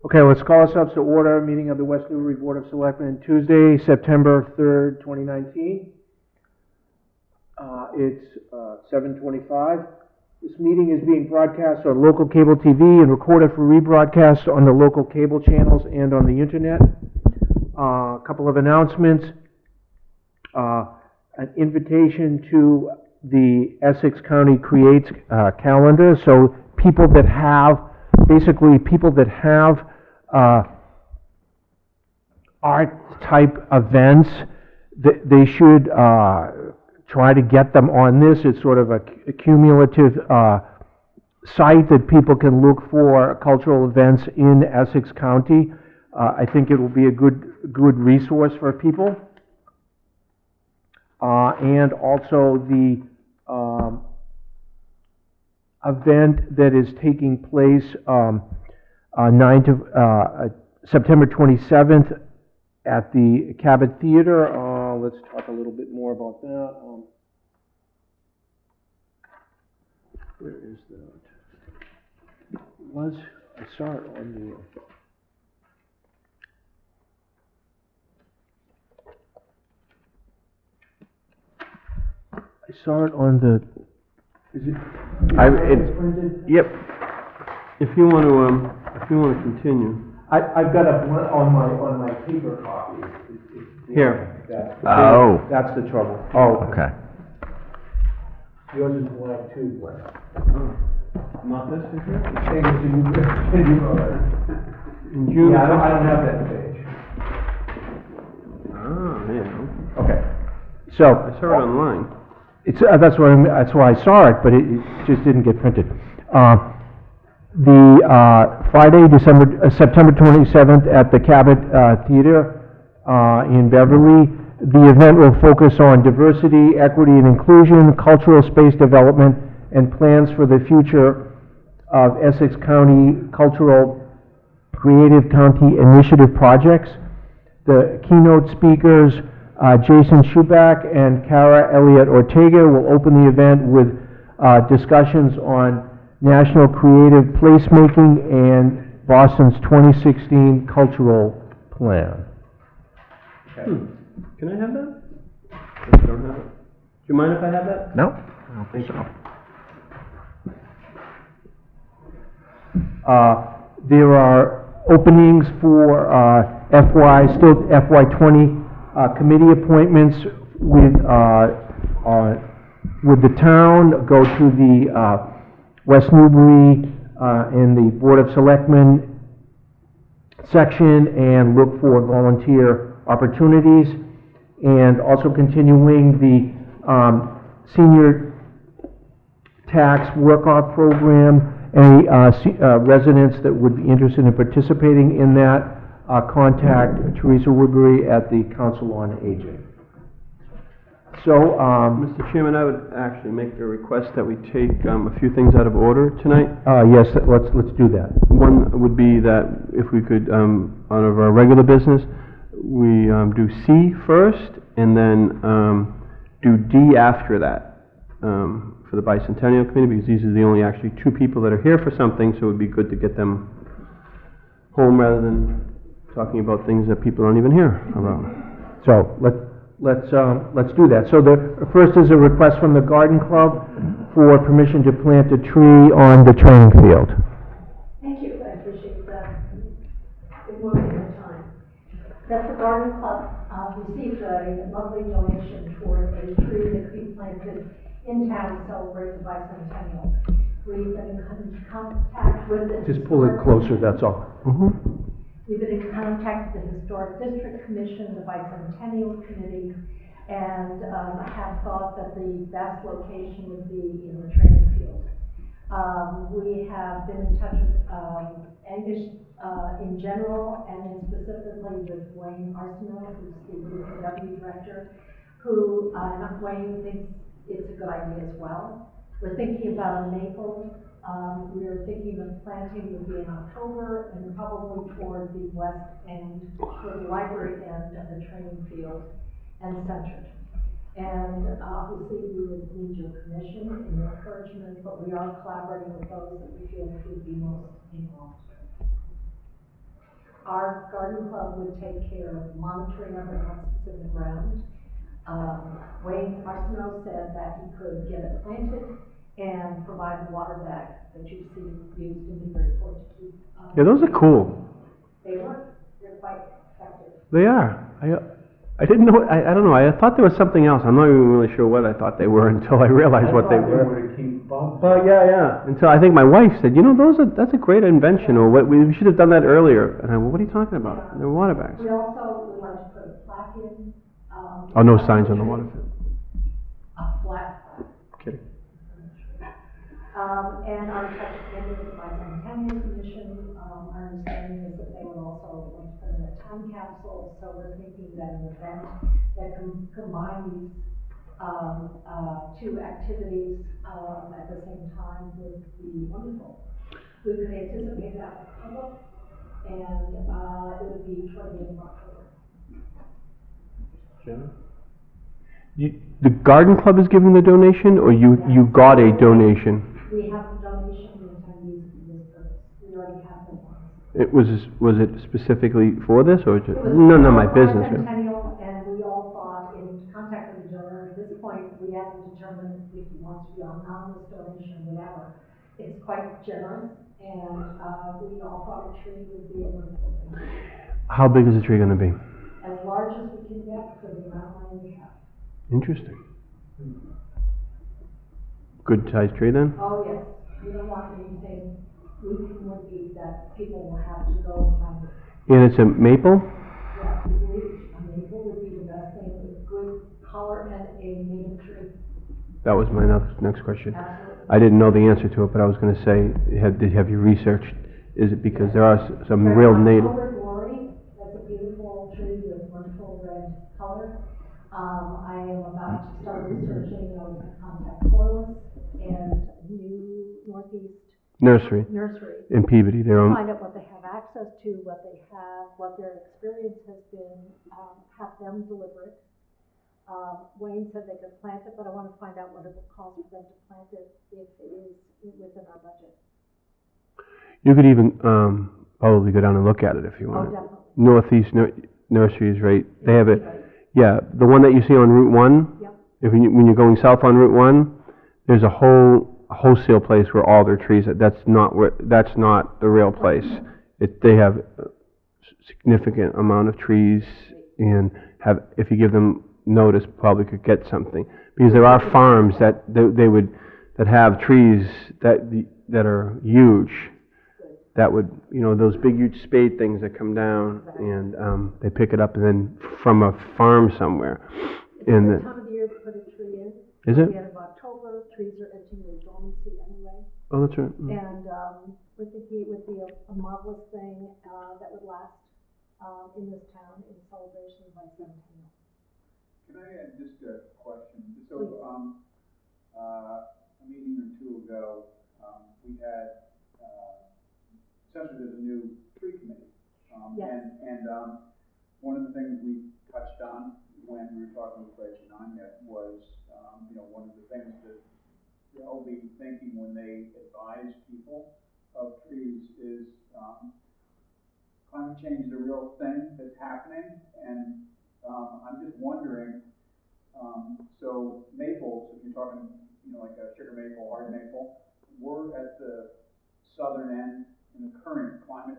Okay, let's call ourselves to order. Meeting of the West Newbury Board of Selectmen, Tuesday, September 3rd, 2019. It's 7:25. This meeting is being broadcast on local cable TV and recorded for rebroadcast on the local cable channels and on the internet. A couple of announcements. An invitation to the Essex County Creates calendar. So people that have art type events, they should try to get them on this. It's sort of a cumulative site that people can look for cultural events in Essex County. I think it will be a good resource for people. And also the event that is taking place September 27th at the Cabot Theater. Let's talk a little bit more about that. Where is that? I saw it on the... I saw it on the... Is it? Yep. If you want to continue. I've got on my paper copy. Here. That's the trouble. Oh, Okay. Yours is blank too, blank. Not this here? In June? Yeah, I don't have that page. Yeah. Okay. So. I saw it online. That's why I saw it, but it just didn't get printed. Friday, September 27th at the Cabot Theater in Beverly. The event will focus on diversity, equity and inclusion, cultural space development, and plans for the future of Essex County cultural creative county initiative projects. The keynote speakers, Jason Schubach and Cara Elliott Ortega, will open the event with discussions on national creative placemaking and Boston's 2016 cultural plan. Okay. Can I have that? I don't have it. Do you mind if I have that? No, I don't think so. There are openings for FY20 committee appointments with the town. Go to the West Newbury and the Board of Selectmen section and look for volunteer opportunities. And also continuing the senior tax work-off program. Any residents that would be interested in participating in that, contact Teresa Woodbury at the Council on Aging. So, Mr. Chairman, I would actually make a request that we take a few things out of order tonight. yes, let's do that. One would be that if we could, out of our regular business, we do C first, and then do D after that for the Bicentennial Committee, because these are the only actually two people that are here for something, so it would be good to get them home rather than talking about things that people aren't even here about. So let's do that. So the first is a request from the Garden Club for permission to plant a tree on the training field. Thank you. I appreciate that. Good morning, your time. That's the Garden Club received a lovely donation toward a tree that could be planted in town to celebrate the Bicentennial. We've been in contact with the... Just pull it closer, that's all. We've been in contact with the Historic District Commission, the Bicentennial Committee, and have thought that the best location would be in the training field. We have been in touch with Angus in general, and specifically with Wayne Arsenault, who's the DPW director, who Wayne thinks it's a good idea as well. We're thinking about a maple. We're thinking of planting would be in October and probably toward the west end, toward the library end of the training field and centered. And obviously we would need your permission and your encouragement, but we are collaborating with those that we feel would be most involved. Our garden club would take care of monitoring of the constants in the ground. Wayne Arsenault said that he could get it planted and provide the water bag that you see used in Newburyport to keep. Yeah, those are cool. They work. They're quite effective. They are. I didn't know, I don't know, I thought there was something else. I'm not even really sure what I thought they were until I realized what they were. to keep bugs. Well, yeah. Until I think my wife said, that's a great invention, or what, we should have done that earlier. And I went, what are you talking about? They're water bags. We also would like to put a plaque in. Oh, no signs on the water field. A flat plaque. Kidding. And our touch committee with the Bicentennial Commission, our understanding is that they would also want to put in a time capsule, so we're thinking that an event that can combine these, two activities, at the same time would be wonderful. We could anticipate that with public, and, it would be toward the end of October. The garden club is giving the donation, or you got a donation? We have the donation, we intend to use it for this purpose. We already have the funds. Was it specifically for this, or just, It was none of my for business? Bicentennial, and we all thought in contact with the donor, at this point, we haven't determined if he wants to be on anonymous donation or whatever. It's quite generous, and, we all thought a tree would be a wonderful thing. How big is the tree gonna be? As large as we can get for the amount of money we have. Interesting. Good sized tree then? Oh, yes, we don't want anything would-be that people will have to go and find it. And it's a maple? Yes, we believe a maple would be the best thing, with good color and a native tree. That was my next question. Absolutely. I didn't know the answer to it, but I was gonna say, have you researched, is it because there are some There's real native? October Glory, that's a beautiful tree with wonderful red color. I am about to start researching, I was gonna contact Corliss and Northeast Nursery Nursery. in Peabody, they're on, Find out what they have access to, what they have, what their experience has been, have them deliver it. Wayne said they could plant it, but I want to find out what it would cost for them to plant it if it is within our budget. you could even, probably go down and look at it if you Oh, want. definitely. Northeast Nursery is right, they have it, Right. yeah, the one that you see on Route 1, Yep. when you're going south on Route 1, there's a wholesale place where all their trees, that's not the real place. They have a significant amount of trees, and if you give them notice, probably could get something. Because there are farms that that have trees that are huge, that would, those big huge spade things that come down, and they pick it up and then from a farm somewhere. It's a And good time of the year to put a tree in. Is it? At the end of October, trees are entering their dormancy anyway. Oh, that's right. And, we're thinking it would be a marvelous thing, that would last, in this town in celebration of Bicentennial. Can I add just a question? So, Please. A meeting or two ago, we had, essentially there's a new tree committee. Yes. And one of the things we touched on when we were talking with Rachel Nanya was, one of the things that they'll be thinking when they advise people of trees is, climate change is a real thing that's happening, and I'm just wondering, so maples, if you're talking, like a sugar maple, hard maple, we're at the southern end, in the current climate,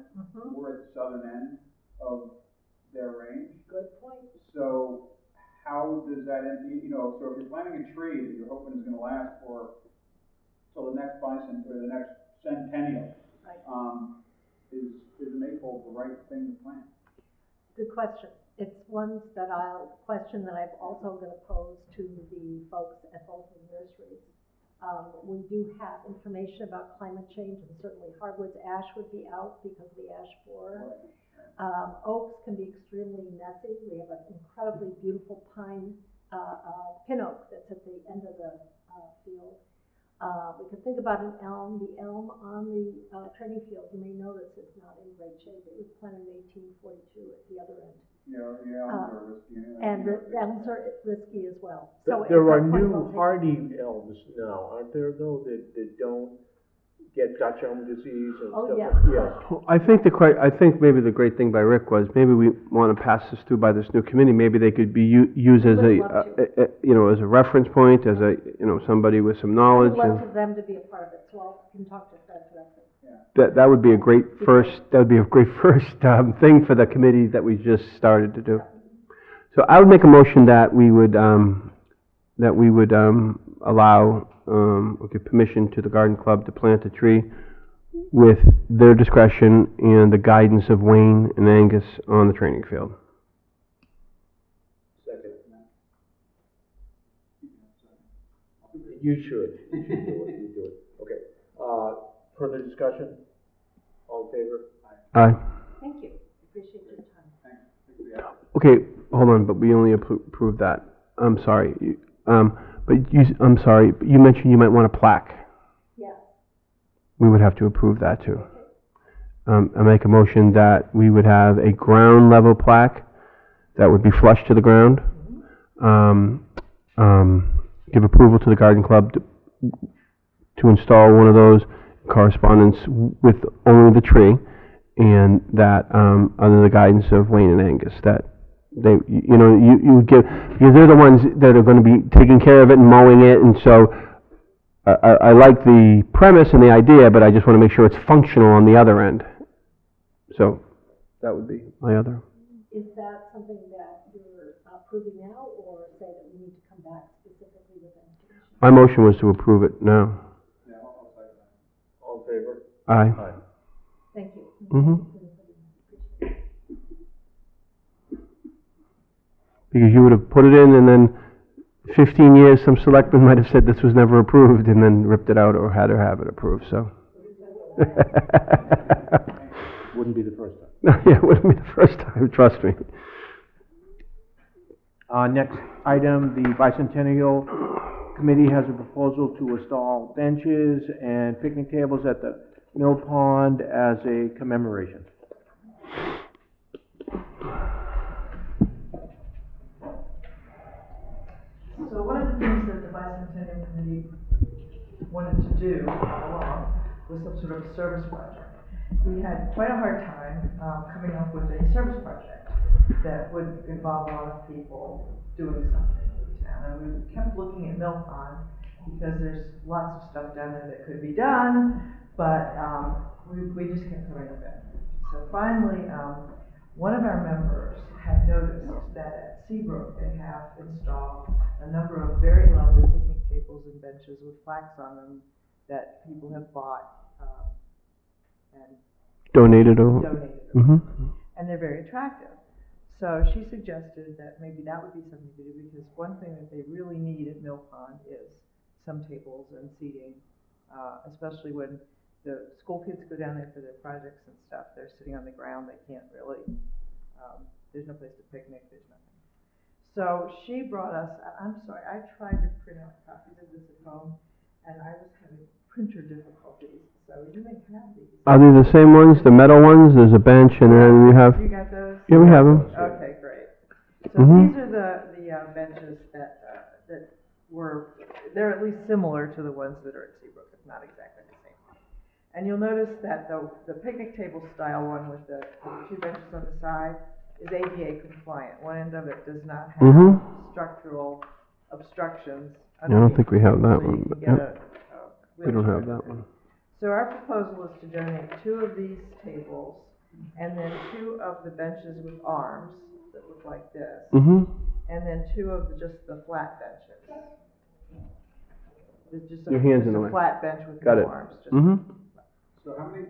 we're at the southern end of their range. Good point. So how does that, so if you're planting a tree that you're hoping is gonna last for, till the next or the next centennial, Right. Is a maple the right thing to plant? Good question. It's question that I've also going to pose to the folks at both of the nurseries. We do have information about climate change, and certainly hardwoods, ash would be out because of the ash borer. Oaks can be extremely messy. We have an incredibly beautiful pine, pin oak that's at the end of the field. We could think about an elm. The elm on the training field, you may notice, is not in great shape. It was planted in 1842 at the other end. Elms are risky anyway. And the elms are risky as well. So There it's are a point new well taken. hardy elms now, aren't there, though, that don't get Dutch elm disease and Oh, stuff yes. like, yes. Well, I think maybe the great thing by Rick was, maybe we want to pass this through by this new committee, maybe they could be used as Would love as a reference point, as somebody with some I knowledge, would love and for them to be a part of it, so I can talk to Fred directly. that would be a great first, thing for the committee that we just started to do. So I would make a motion that we would, allow, or give permission to the garden club to plant a tree with their discretion and the guidance of Wayne and Angus on the training field. Second. You should do it, you do it. Okay. Further discussion? All in favor? Aye. Thank you, appreciate your time. Okay, hold on, but we only approved that. I'm sorry. You mentioned you might want a plaque. Yes. We would have to approve that too. I make a motion that we would have a ground level plaque that would be flush to the ground. Give approval to the garden club to install one of those in correspondence with only the tree, and that, under the guidance of Wayne and Angus, that they, you give, because they're the ones that are gonna be taking care of it and mowing it, and so I like the premise and the idea, but I just wanna make sure it's functional on the other end. So, that would be my other. Is that something that you're approving now, or say that we need to come back specifically with information? My motion was to approve it now. Yeah, I'll second that. All in favor? Aye. Thank you. Mhm. Because you would have put it in, and then 15 years, some selectman might have said this was never approved, and then ripped it out or had to have it approved, so. Wouldn't be the first time. Yeah, it wouldn't be the first time, trust me. Next item, the Bicentennial Committee has a proposal to install benches and picnic tables at the Mill Pond as a commemoration. So one of the things that the Bicentennial Committee wanted to do all along was some sort of a service project. We had quite a hard time coming up with a service project that would involve a lot of people doing something in the town. And we kept looking at Mill Pond because there's lots of stuff down there that could be done, but we just kept coming up with it. So finally, one of our members had noticed that at Seabrook they have installed a number of very lovely picnic tables and benches with plaques on them that people have bought and Donated or? donated. Mm-hmm. And they're very attractive. So she suggested that maybe that would be something to do, because one thing that they really need at Mill Pond is some tables and seating, especially when the school kids go down there for their projects and stuff. They're sitting on the ground, they can't really, there's no place to picnic, there's nothing. So she brought us, I'm sorry, I tried to print out copies of this at home, and I was having printer difficulties, so you may have these. Are they the same ones, the metal ones? There's a bench, and then you have, You got those? yeah, we have them. Okay, great. So Mhm. these are the benches that were, they're at least similar to the ones that are at Seabrook, if not exactly the same. And you'll notice that the picnic table style one with the two benches on the side is ADA compliant. One end of it does not have Mhm. structural obstructions. I don't think we have that so you one, can but get yep. a We don't have wheelchair. that one. So our proposal is to donate 2 of these tables, and then 2 of the benches with arms that look like this, Mm-hmm. and then 2 of just the flat benches. There's just Your hands in the a way. flat bench with Got no it. arms. Just Mm-hmm. So how many,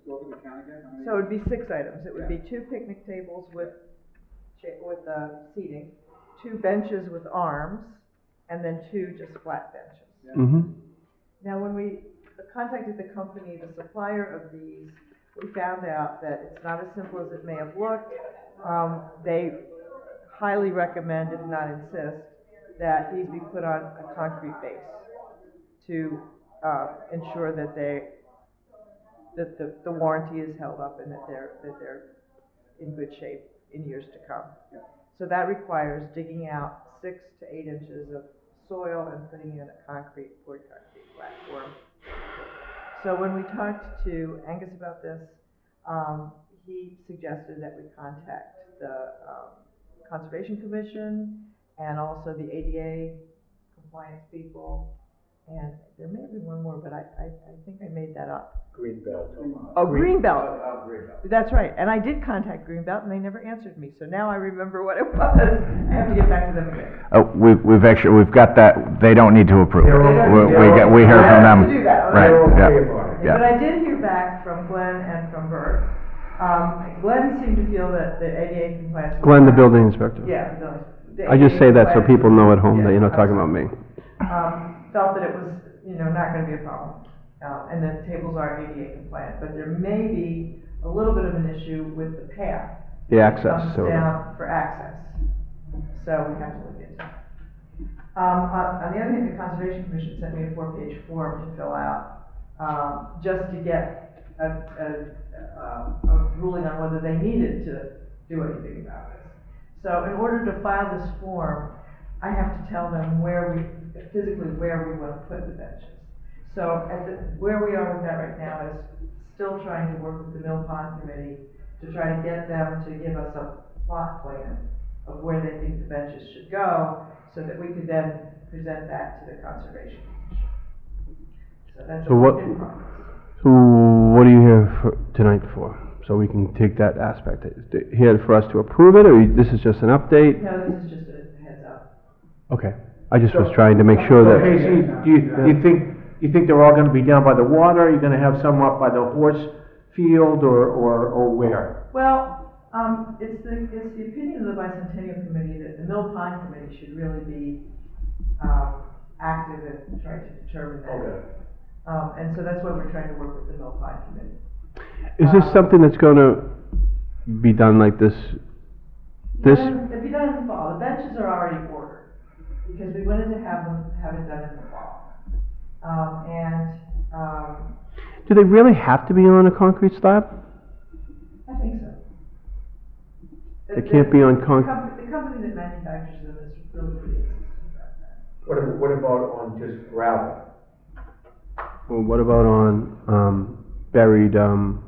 go over the count again, how many? So it'd be 6 items. It would be 2 picnic tables with seating, 2 benches with arms, and then 2 just flat benches. Yeah. Mm-hmm. Now, when we contacted the company, the supplier of these, we found out that it's not as simple as it may have looked. They highly recommend, if not insist, that these be put on a concrete base to ensure that the warranty is held up and that they're in good shape in years to come. Yeah. So that requires digging out 6 to 8 inches of soil and putting in a poured concrete platform. So when we talked to Angus about this, he suggested that we contact the Conservation Commission and also the ADA compliance people. And there may have been one more, but I think I made that up. Greenbelt. Oh, Greenbelt. That's right. And I did contact Greenbelt and they never answered me. So now I remember what it was. I have to get back to them again. We've got that, they don't need to approve it. We heard from them. To do that. Right, yeah. But I did hear back from Glenn and from Bert. Glenn seemed to feel that the ADA compliance. Glenn, the building inspector. Yeah, the building. The I just ADA say that so compliance people know at home yeah, that you're not talking about me. Felt that it was, not gonna be a problem. And the tables are ADA compliant, but there may be a little bit of an issue with the path. The access, Comes so. down for access. So we have to look into it. On the other hand, the Conservation Commission sent me a 4-page form to fill out, just to get a ruling on whether they needed to do anything about this. So in order to file this form, I have to tell them physically where we want to put the benches. So where we are with that right now is still trying to work with the Mill Pond Committee to try to get them to give us a plot plan of where they think the benches should go, so that we could then present that to the Conservation Commission. So that's a work in progress. So what are you here tonight for? So we can take that aspect. Here for us to approve it, or this is just an update? No, this is just a heads up. Okay. I just was trying to make sure that. Casey, do you think they're all gonna be down by the water? Are you gonna have some up by the horse field or where? Well, it's the opinion of the Bicentennial Committee that the Mill Pond Committee should really be active in trying to determine that. Okay. And so that's why we're trying to work with the Mill Pond Committee. Is this something that's gonna be done like this? It'd be done in the fall. The benches are already ordered, because we wanted to have it done in the fall. Do they really have to be on a concrete slab? I think so. They can't be on concrete. The company that manufactures them is really pretty insistent about that. What about on just gravel? Well, what about on buried or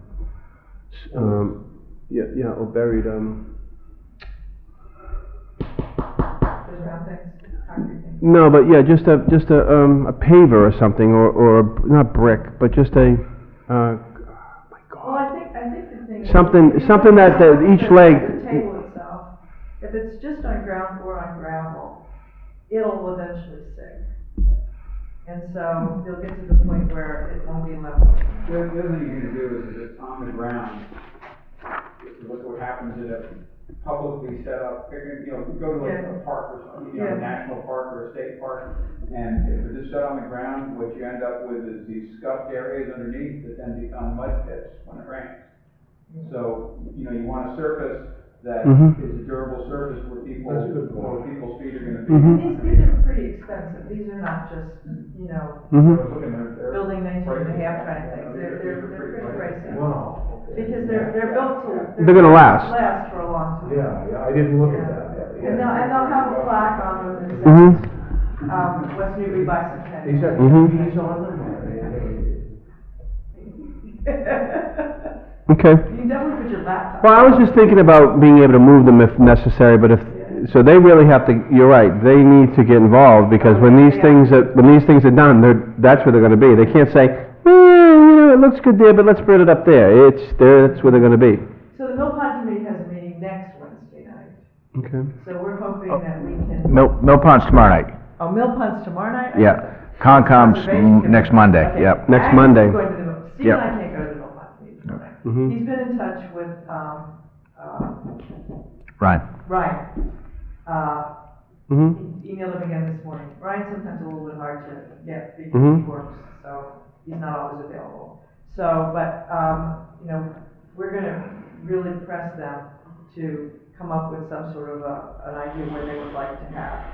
buried Those round things, concrete things. No, but yeah, just a paver or something, or not brick, but just a my God. Well, I think the thing is. Something that each leg. The table itself, if it's just on ground or on gravel, it'll eventually sink. And so you'll get to the point where it won't be level. The other thing you're gonna do is if it's on the ground, look what happens in a publicly set up, go to like a park or something, a national park or a state park, and if it's set on the ground, what you end up with is these scuffed areas underneath that then become mud pits when it rains. So, you want a surface that is a durable surface where people's feet are gonna be. These are pretty expensive. These are not just, building 19 and a half kind of things. They're pretty pricey. Wow. Because they're built to. They're gonna last. Last for a long time. Yeah, I didn't look at that. And they'll have a plaque on them that says, West Newbury Bicentennial. Is there fees on them? Okay. You can definitely put your laptop. Well, I was just thinking about being able to move them if necessary, but so they really have to, you're right, they need to get involved, because when these things are done, that's where they're gonna be. They can't say, it looks good there, but let's spread it up there. That's where they're gonna be. So the Mill Pond Committee has a meeting next Wednesday night. Okay. So we're hoping that we can. Mill Pond's tomorrow night. Oh, Mill Pond's tomorrow night? Yeah. Concom's Conservation next Committee. Monday, Okay. yep. Next Agnes Monday. is going to the Steve Yep. and I can't go to the Mill Pond Committee tomorrow night. He's been in touch with, Ryan. Ryan. He emailed him again this morning. Ryan's sometimes a little bit hard to get because he works, so he's not always available. So, but, we're gonna really press them to come up with some sort of an idea where they would like to have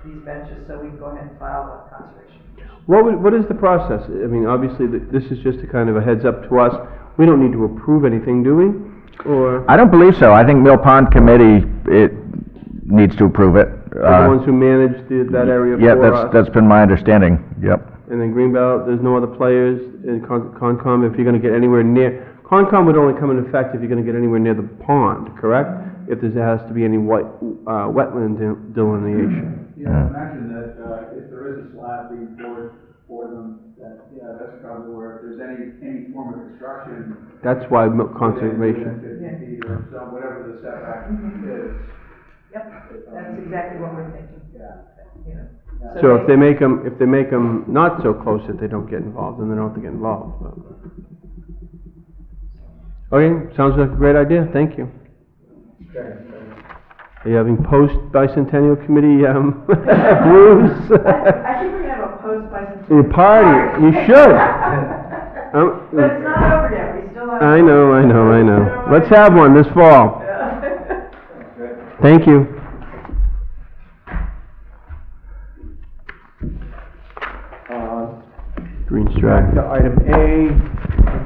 these benches, so we can go ahead and file the conservation commission. What is the process? I mean, obviously, this is just a kind of a heads up to us. We don't need to approve anything, do we? Or I don't believe so. I think Mill Pond Committee, it needs to approve it. the ones who manage that area for us? Yeah, that's been my understanding, yep. And then Greenbelt, there's no other players in Concom, if you're gonna get anywhere near, Concom would only come in effect if you're gonna get anywhere near the pond, correct? If there has to be any wetland delineation. Yeah, imagine that, if there is a slab being poured for them, that, yeah, that's probably where, if there's any form of construction. That's why conservation. Within 50 feet or so, whatever the setback is. Yep, that's exactly what we're thinking, Yeah. you know. So if they make them not so close that they don't get involved, then they don't have to get involved, but. Okay, sounds like a great idea, thank you. Are you having post-bicentennial committee, blues? I think we're gonna have a post-bicentennial. Your party, you should. But it's not over yet, we still have. I know. Let's have one this fall. Thank you. Green Back Stride. to item A,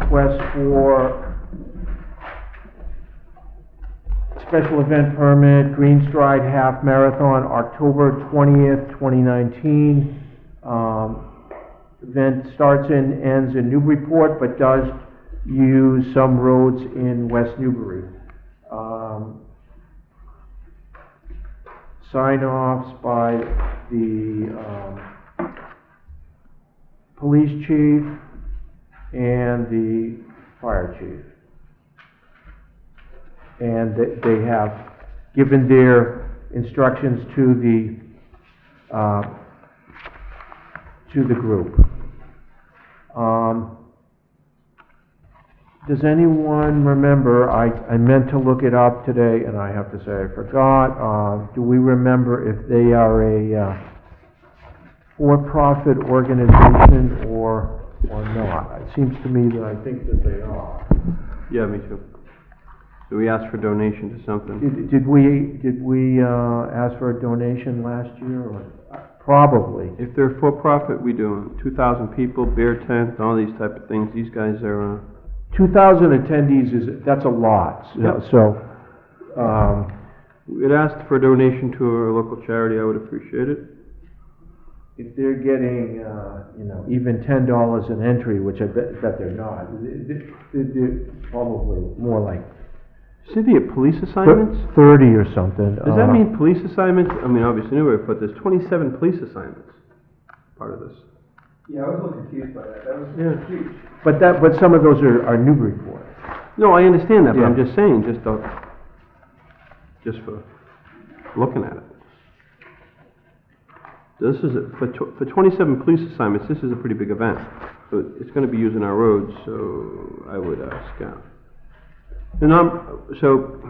request for special event permit, Green Stride Half Marathon, October 20th, 2019. Event starts and ends in Newburyport, but does use some roads in West Newbury. Sign-offs by the police chief and the fire chief. And they have given their instructions to the group. Does anyone remember, I meant to look it up today, and I have to say I forgot, do we remember if they are a for-profit organization or not? It seems to me that I think that they are. Yeah, me too. So we asked for donation to something. Did we ask for a donation last year, or? Probably. If they're for-profit, we do 2,000 people, beer tent, all these type of things. These guys are, 2,000 attendees that's a lot, Yep. so, we'd asked for a donation to a local charity, I would appreciate it. if they're getting, even $10 an entry, which I bet they're not, they're probably more like Should they have police assignments? 30 or something. Does that mean police assignments? I mean, obviously, Newbury, but there's 27 police assignments part of this. Yeah, I was a little confused by that, that was Yeah. huge. But some of those are Newburyport. No, I understand that, but I'm Yeah. just saying, just for looking at it. This is, for 27 police assignments, this is a pretty big event. So it's gonna be using our roads, so I would ask, so,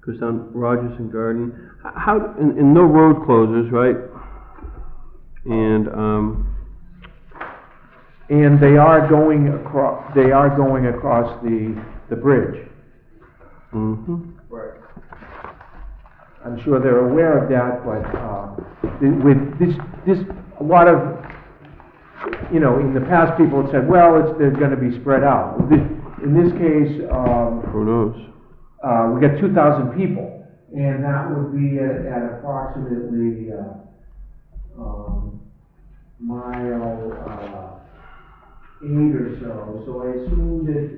goes down Rogers and Garden, how, and no road closures, right? And, And they are going across the bridge. Right. I'm sure they're aware of that, but with this, a lot of, in the past, people have said, well, they're gonna be spread out. In this case, who knows? we got 2,000 people, and that would be at approximately, mile, 8 or so I assume that,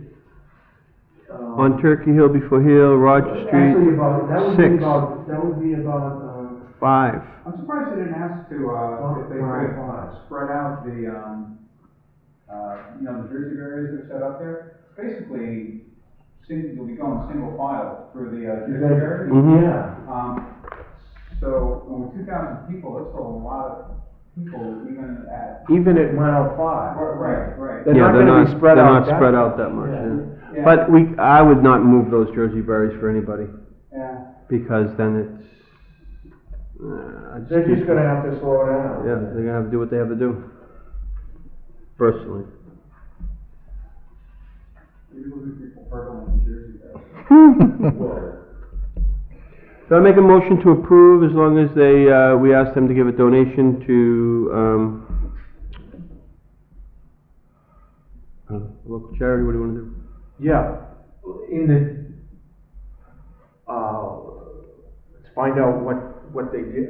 On Turkey Hill before Hill, Roger actually Street, that 6. would be about, 5. I'm surprised they didn't ask to, if they could spread out the, the Jersey barriers that are set up there. Basically, you'll be going single file through the, Jersey barriers. yeah. So, with 2,000 people, that's a lot of people, Even at mile 5. Right. They're not gonna be spread They're out not spread out that much, Yeah. Yeah. But I would not move those Jersey berries for anybody, Yeah. because then it's, They're just gonna have to slow down. yeah, they're gonna have to do what they have to do, personally. Maybe we'll do people purple in the Jersey barriers. So I make a motion to approve as long as we ask them to give a donation to, local charity. What do you wanna do? Yeah, find out what they did,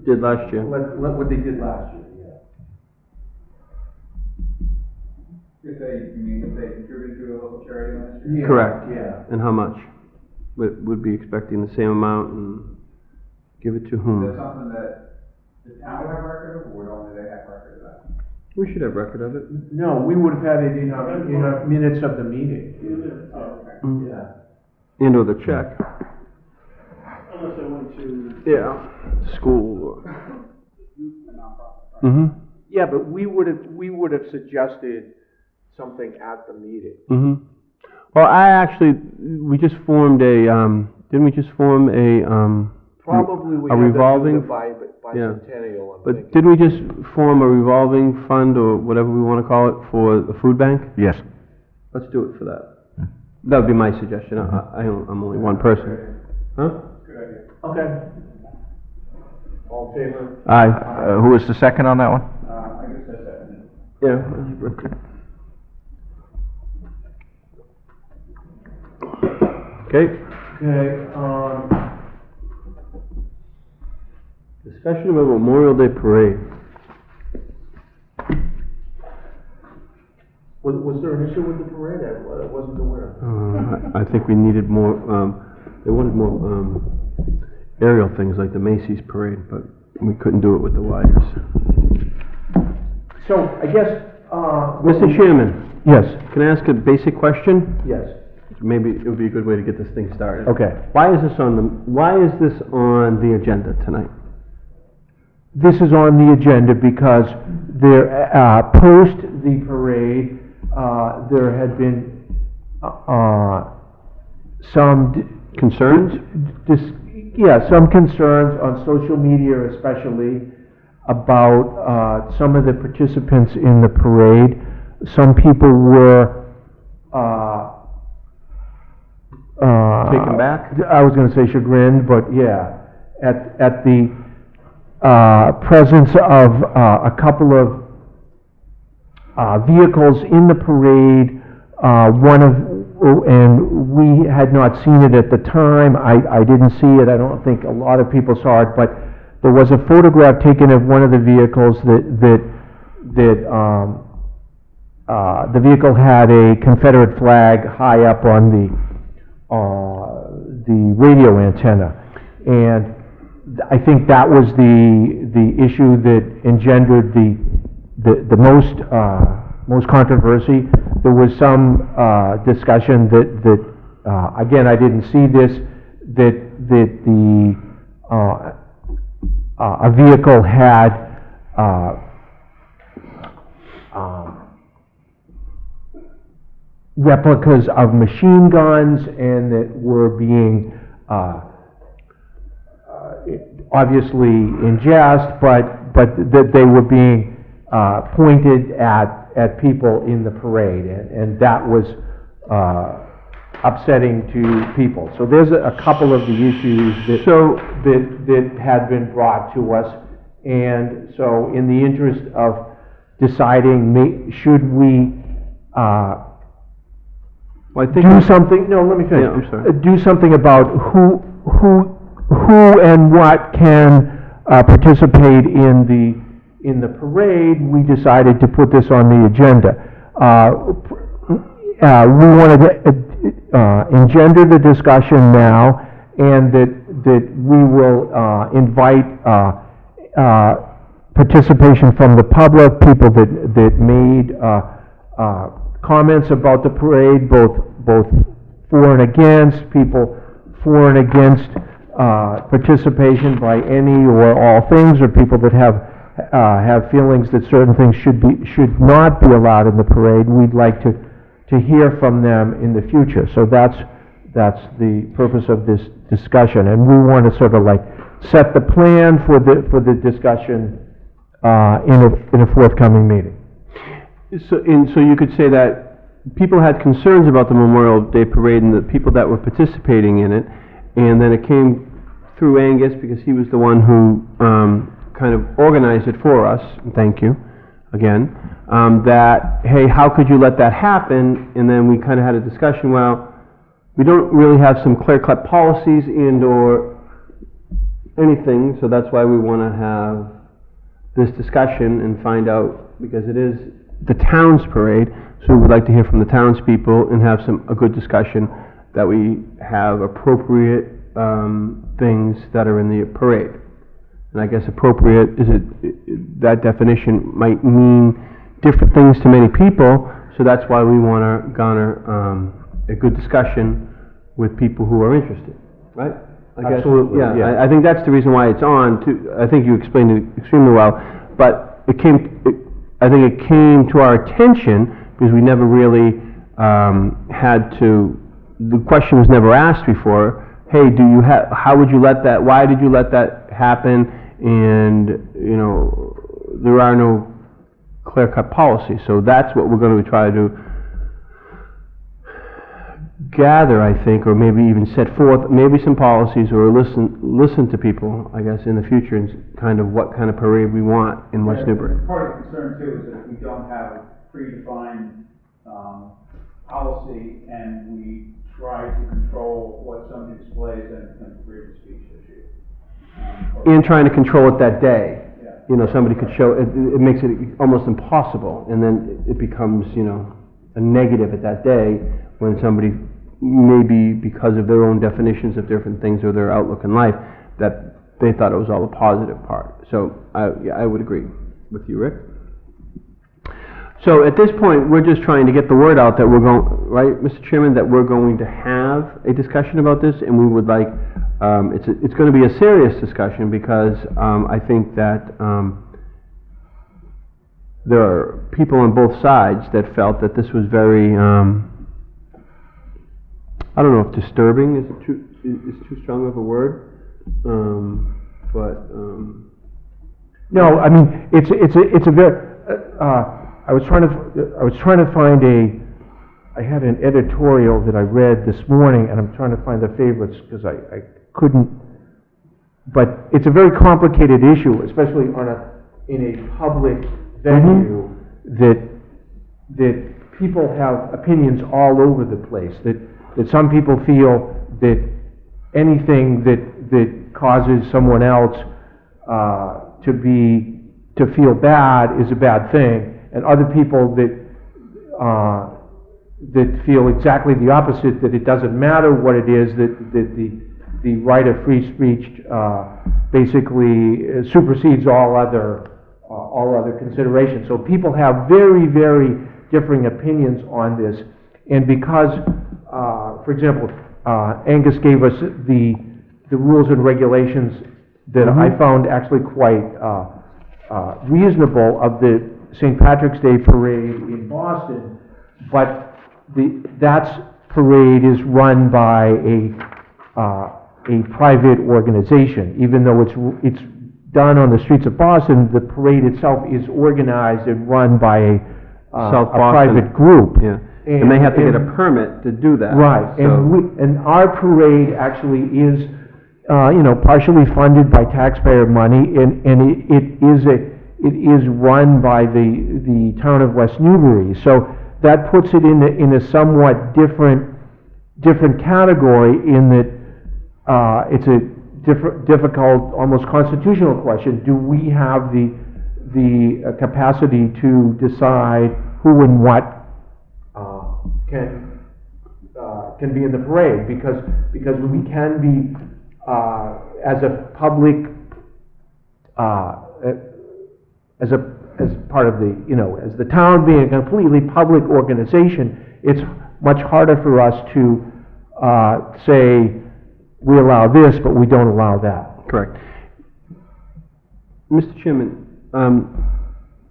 Did last year. what they did last year, yeah. If they contributed to a local charity last year? Yeah, Correct. Yeah. And how much? Would be expecting the same amount and give it to Is that whom? something that the town would have record of, or would only they have record of that? We should have record of it. No, we would have had it in our minutes of the meeting. Oh, okay. Mm. Yeah. And or the check. Unless I went to. Yeah, school or. A nonprofit. Mm-hmm. Yeah, but we would have suggested something at the meeting. Mm-hmm. Well, we just formed a, didn't we just form a, Probably we a have to do revolving- the bicentennial, I'm but thinking. didn't we just form a revolving fund or whatever we want to call it for the food bank? Yes. Let's do it for that. That would be my suggestion. I'm only one person. Huh? Good idea. Okay. All in favor? Aye. Who was the second on that one? I guess that's that. Yeah. Okay. Okay, Discussion about Memorial Day Parade. was there an issue with the parade? I wasn't aware. I think we needed more, they wanted more, aerial things like the Macy's parade, but we couldn't do it with the wires. So, I guess, Mr. Chairman, Yes, can I ask a basic question? yes, Maybe it would be a good way to get this thing started. okay. Why is this on the agenda tonight? This is on the agenda because there, post the parade, there had been, some Concerns? some concerns on social media especially about, some of the participants in the parade. Some people were, Taken back? I was gonna say chagrined, but yeah, at the, presence of, a couple of, vehicles in the parade, and we had not seen it at the time. I didn't see it. I don't think a lot of people saw it, but there was a photograph taken of one of the vehicles that the vehicle had a Confederate flag high up on the radio antenna. And I think that was the issue that engendered the most controversy. There was some discussion that again, I didn't see this, that a vehicle had replicas of machine guns and that were being obviously in jest, but that they were being pointed at people in the parade, and that was upsetting to people. So there's a couple of the issues that had been brought to us, and so in the interest of deciding, should we do something, no, let me finish. Yeah, I'm sorry. Do something about who and what can participate in the parade. We decided to put this on the agenda. We wanted to engender the discussion now, and that we will invite participation from the public, people that made comments about the parade, both for and against, people for and against participation by any or all things, or people that have feelings that certain things should not be allowed in the parade. We'd like to hear from them in the future. So that's the purpose of this discussion, and we want to sort of like set the plan for the discussion in a forthcoming meeting. So you could say that people had concerns about the Memorial Day Parade and the people that were participating in it, and then it came through Angus, because he was the one who kind of organized it for us, thank you, again, that, hey, how could you let that happen? And then we kind of had a discussion, well, we don't really have some clear-cut policies and or anything, so that's why we want to have this discussion and find out, because it is the town's parade, so we would like to hear from the townspeople and have a good discussion, that we have appropriate things that are in the parade. And I guess appropriate that definition might mean different things to many people, so that's why we want to garner a good discussion with people who are interested, right? I guess. Absolutely, yeah. I think that's the reason why it's on, too. I think you explained it extremely well, but I think it came to our attention because we never really the question was never asked before, hey, how would you let that, why did you let that happen? And, there are no clear-cut policies, so that's what we're going to try to gather, I think, or maybe even set forth, maybe some policies, or listen to people, I guess, in the future, and kind of what kind of parade we want in West Newbury. Part of the concern too is that if we don't have predefined, policy and we try to control what somebody displays, then it becomes a freedom of speech issue. And trying to control it that day. Yeah. Somebody could show, it makes it almost impossible, and then it becomes, a negative at that day, when somebody, maybe because of their own definitions of different things or their outlook in life, that they thought it was all the positive part. So, I would agree with you, Rick. So at this point, we're just trying to get the word out that we're going, right, Mr. Chairman, that we're going to have a discussion about this, and we would like, it's going to be a serious discussion, because I think that there are people on both sides that felt that this was very, I don't know if disturbing is too strong of a word, but No, I mean, it's a very, I was trying to find I had an editorial that I read this morning, and I'm trying to find the favorites, because I couldn't, but it's a very complicated issue, especially in a public venue, that people have opinions all over the place, that some people feel that anything that causes someone else to feel bad is a bad thing, and other people that feel exactly the opposite, that it doesn't matter what it is, that the right of free speech basically supersedes all other considerations. So people have very, very differing opinions on this, and because, for example, Angus gave us the rules and regulations that I found actually quite reasonable of the St. Patrick's Day parade in Boston, but that parade is run by a private organization. Even though it's done on the streets of Boston, the parade itself is organized and run by a private group. Yeah. And they have to get a permit to do that. Right, so. and our parade actually is, partially funded by taxpayer money, and it is run by the town of West Newbury. So that puts it in a somewhat different category, in that it's a difficult, almost constitutional question. Do we have the capacity to decide who and what can be in the parade? Because we can be as a public as part of as the town being a completely public organization, it's much harder for us to say we allow this, but we don't allow that. Correct. Mr. Chairman,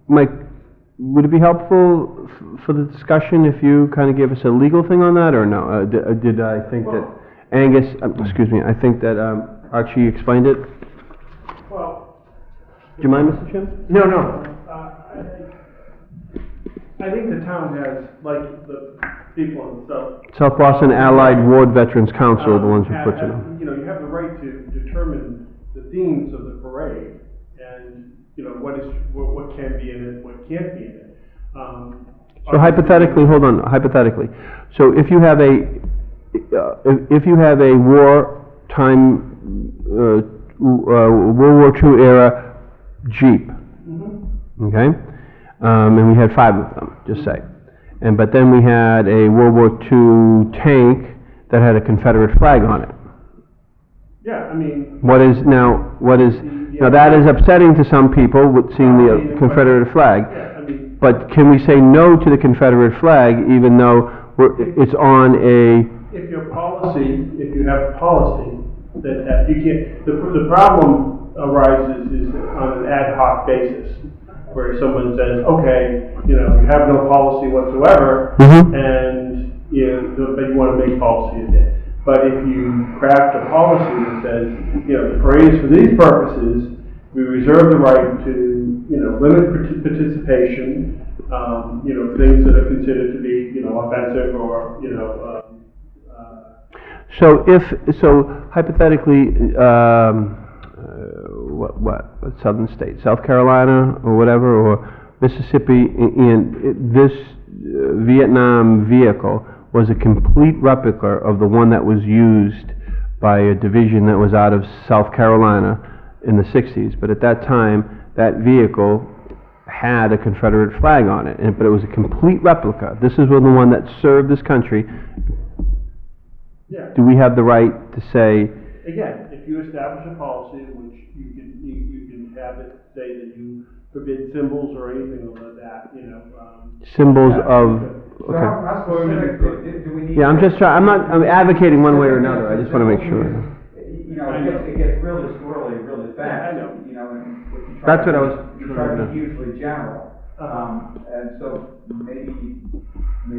Mike, would it be helpful for the discussion if you kind of gave us a legal thing on that, or no? Did I think that Angus, excuse me, I think that Archie explained it? Well... Do you mind, Mr. Chairman? No. I think the town has, like the people in the South Boston Allied Ward Veterans Council are the ones who puts it on. You have the right to determine the themes of the parade, and, what can be in it, what can't be in it. So hypothetically, hold on, hypothetically. So if you have a wartime World War II era Jeep, okay? And we had 5 of them, just say. But then we had a World War II tank that had a Confederate flag on it. Yeah, I mean. Now that is upsetting to some people with seeing the Confederate flag. Yeah, I mean. But can we say no to the Confederate flag even though it's on a, If your policy, if you have a policy that you can't, the problem arises is on an ad hoc basis, where someone says, okay, you have no policy whatsoever, and, but you want to make policy of it. But if you craft a policy that says, the parade is for these purposes, we reserve the right to, limit participation, things that are considered to be, offensive or, so hypothetically, what southern state, South Carolina or whatever, or Mississippi, and this Vietnam vehicle was a complete replica of the one that was used by a division that was out of South Carolina in the 60s. But at that time, that vehicle had a Confederate flag on it, but it was a complete replica. This is the one that served this country. Yeah. Do we have the right to say? Again, if you establish a policy in which you can have it say that you forbid symbols or anything like that, Symbols of. So how specific do we need? Yeah, I'm advocating one way or another, I just want to make sure. It gets really squirrely really fast. Yeah, I know. And if you try That's to what I was You try to trying to. be hugely general. And so maybe.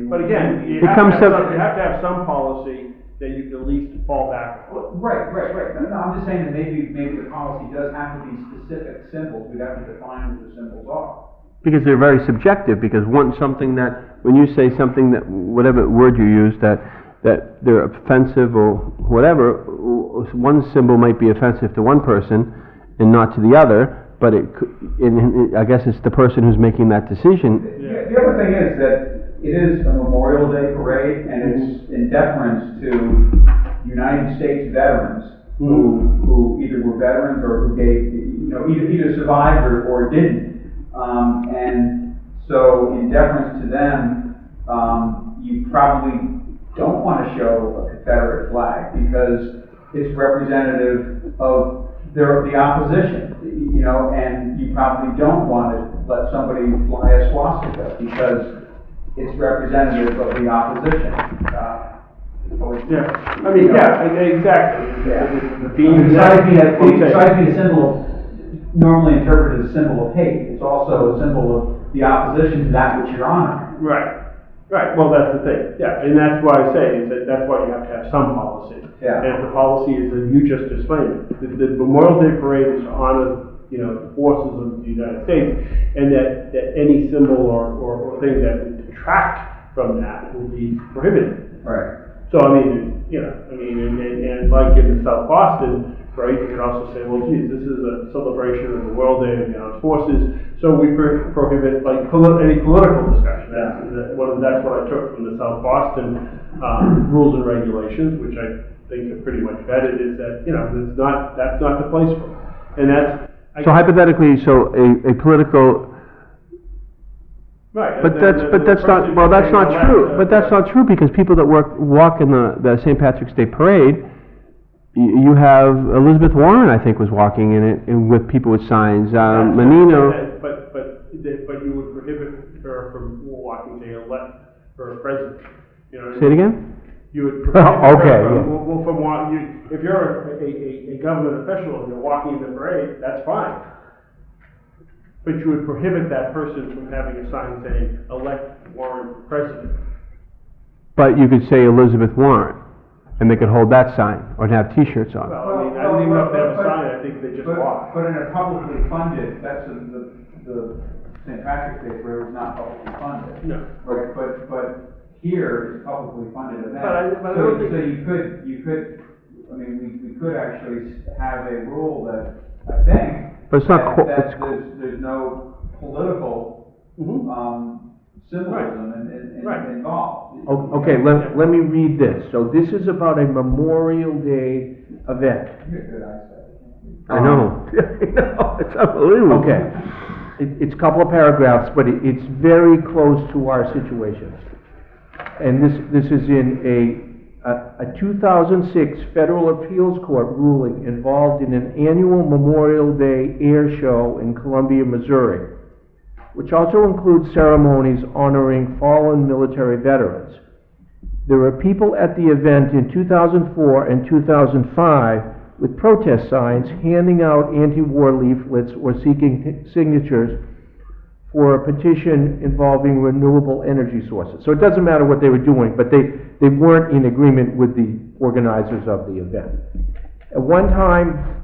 But again, you It have comes to to- have some policy that you can at least fall back on. Right. No, I'm just saying that maybe the policy does have to be specific symbols. We'd have to define what the symbols are. Because they're very subjective, because something that, when you say something that, whatever word you use, that they're offensive or whatever, one symbol might be offensive to one person and not to the other, but I guess it's the person who's making that decision. The other thing is that it is a Memorial Day parade, and it's in deference to United States veterans who either were veterans or who gave, either survived or didn't. And so in deference to them, you probably don't want to show a Confederate flag because it's representative of the opposition, and you probably don't want to let somebody fly a swastika because it's representative of the opposition. Yeah, I mean, exactly. Yeah. Besides being a symbol of, normally interpreted as a symbol of hate, it's also a symbol of the opposition to that which you're honoring. Right, well, that's the thing, yeah, and that's why I say, is that's why you have to have some policy. Yeah. And if the policy is that you just explained it, the Memorial Day parade is to honor, the forces of the United States, and that any symbol or thing that would detract from that will be prohibited. Right. So, I mean, and like in the South Boston, right, you could also say, well, geez, this is a celebration of the World Day of the Armed Forces, so we prohibit, like, any political discussion. That's what I took from the South Boston rules and regulations, which I think are pretty much vetted, is that, that's not the place for it. And that's... So hypothetically, a political... Right. But that's not true. But that's not true, because people that walk in the St. Patrick's Day parade, you have Elizabeth Warren, I think, was walking in it with people with signs. Menino. But you would prohibit her from walking, say, elect for a president. Say it again? You would prohibit okay, her from walking. If you're a government official and you're walking in the parade, that's fine. But you would prohibit that person from having a sign saying, elect Warren for president. But you could say Elizabeth Warren, and they could hold that sign, or have T-shirts on. Well, I don't even know if they have a sign, I think they just walk. But in a publicly funded, the St. Patrick's Day parade was not publicly funded. No. Right, but here it's publicly funded event. But I don't think... So you could, we could actually have a rule that, I think, But it's not... there's no political, symbolism involved. Okay, let me read this. So this is about a Memorial Day event. Good eyesight. I know, I know, it's unbelievable. Okay. It's a couple of paragraphs, but it's very close to our situation. And this is in a 2006 federal appeals court ruling involved in an annual Memorial Day air show in Columbia, Missouri, which also includes ceremonies honoring fallen military veterans. There were people at the event in 2004 and 2005 with protest signs handing out anti-war leaflets or seeking signatures for a petition involving renewable energy sources. So it doesn't matter what they were doing, but they weren't in agreement with the organizers of the event. At one time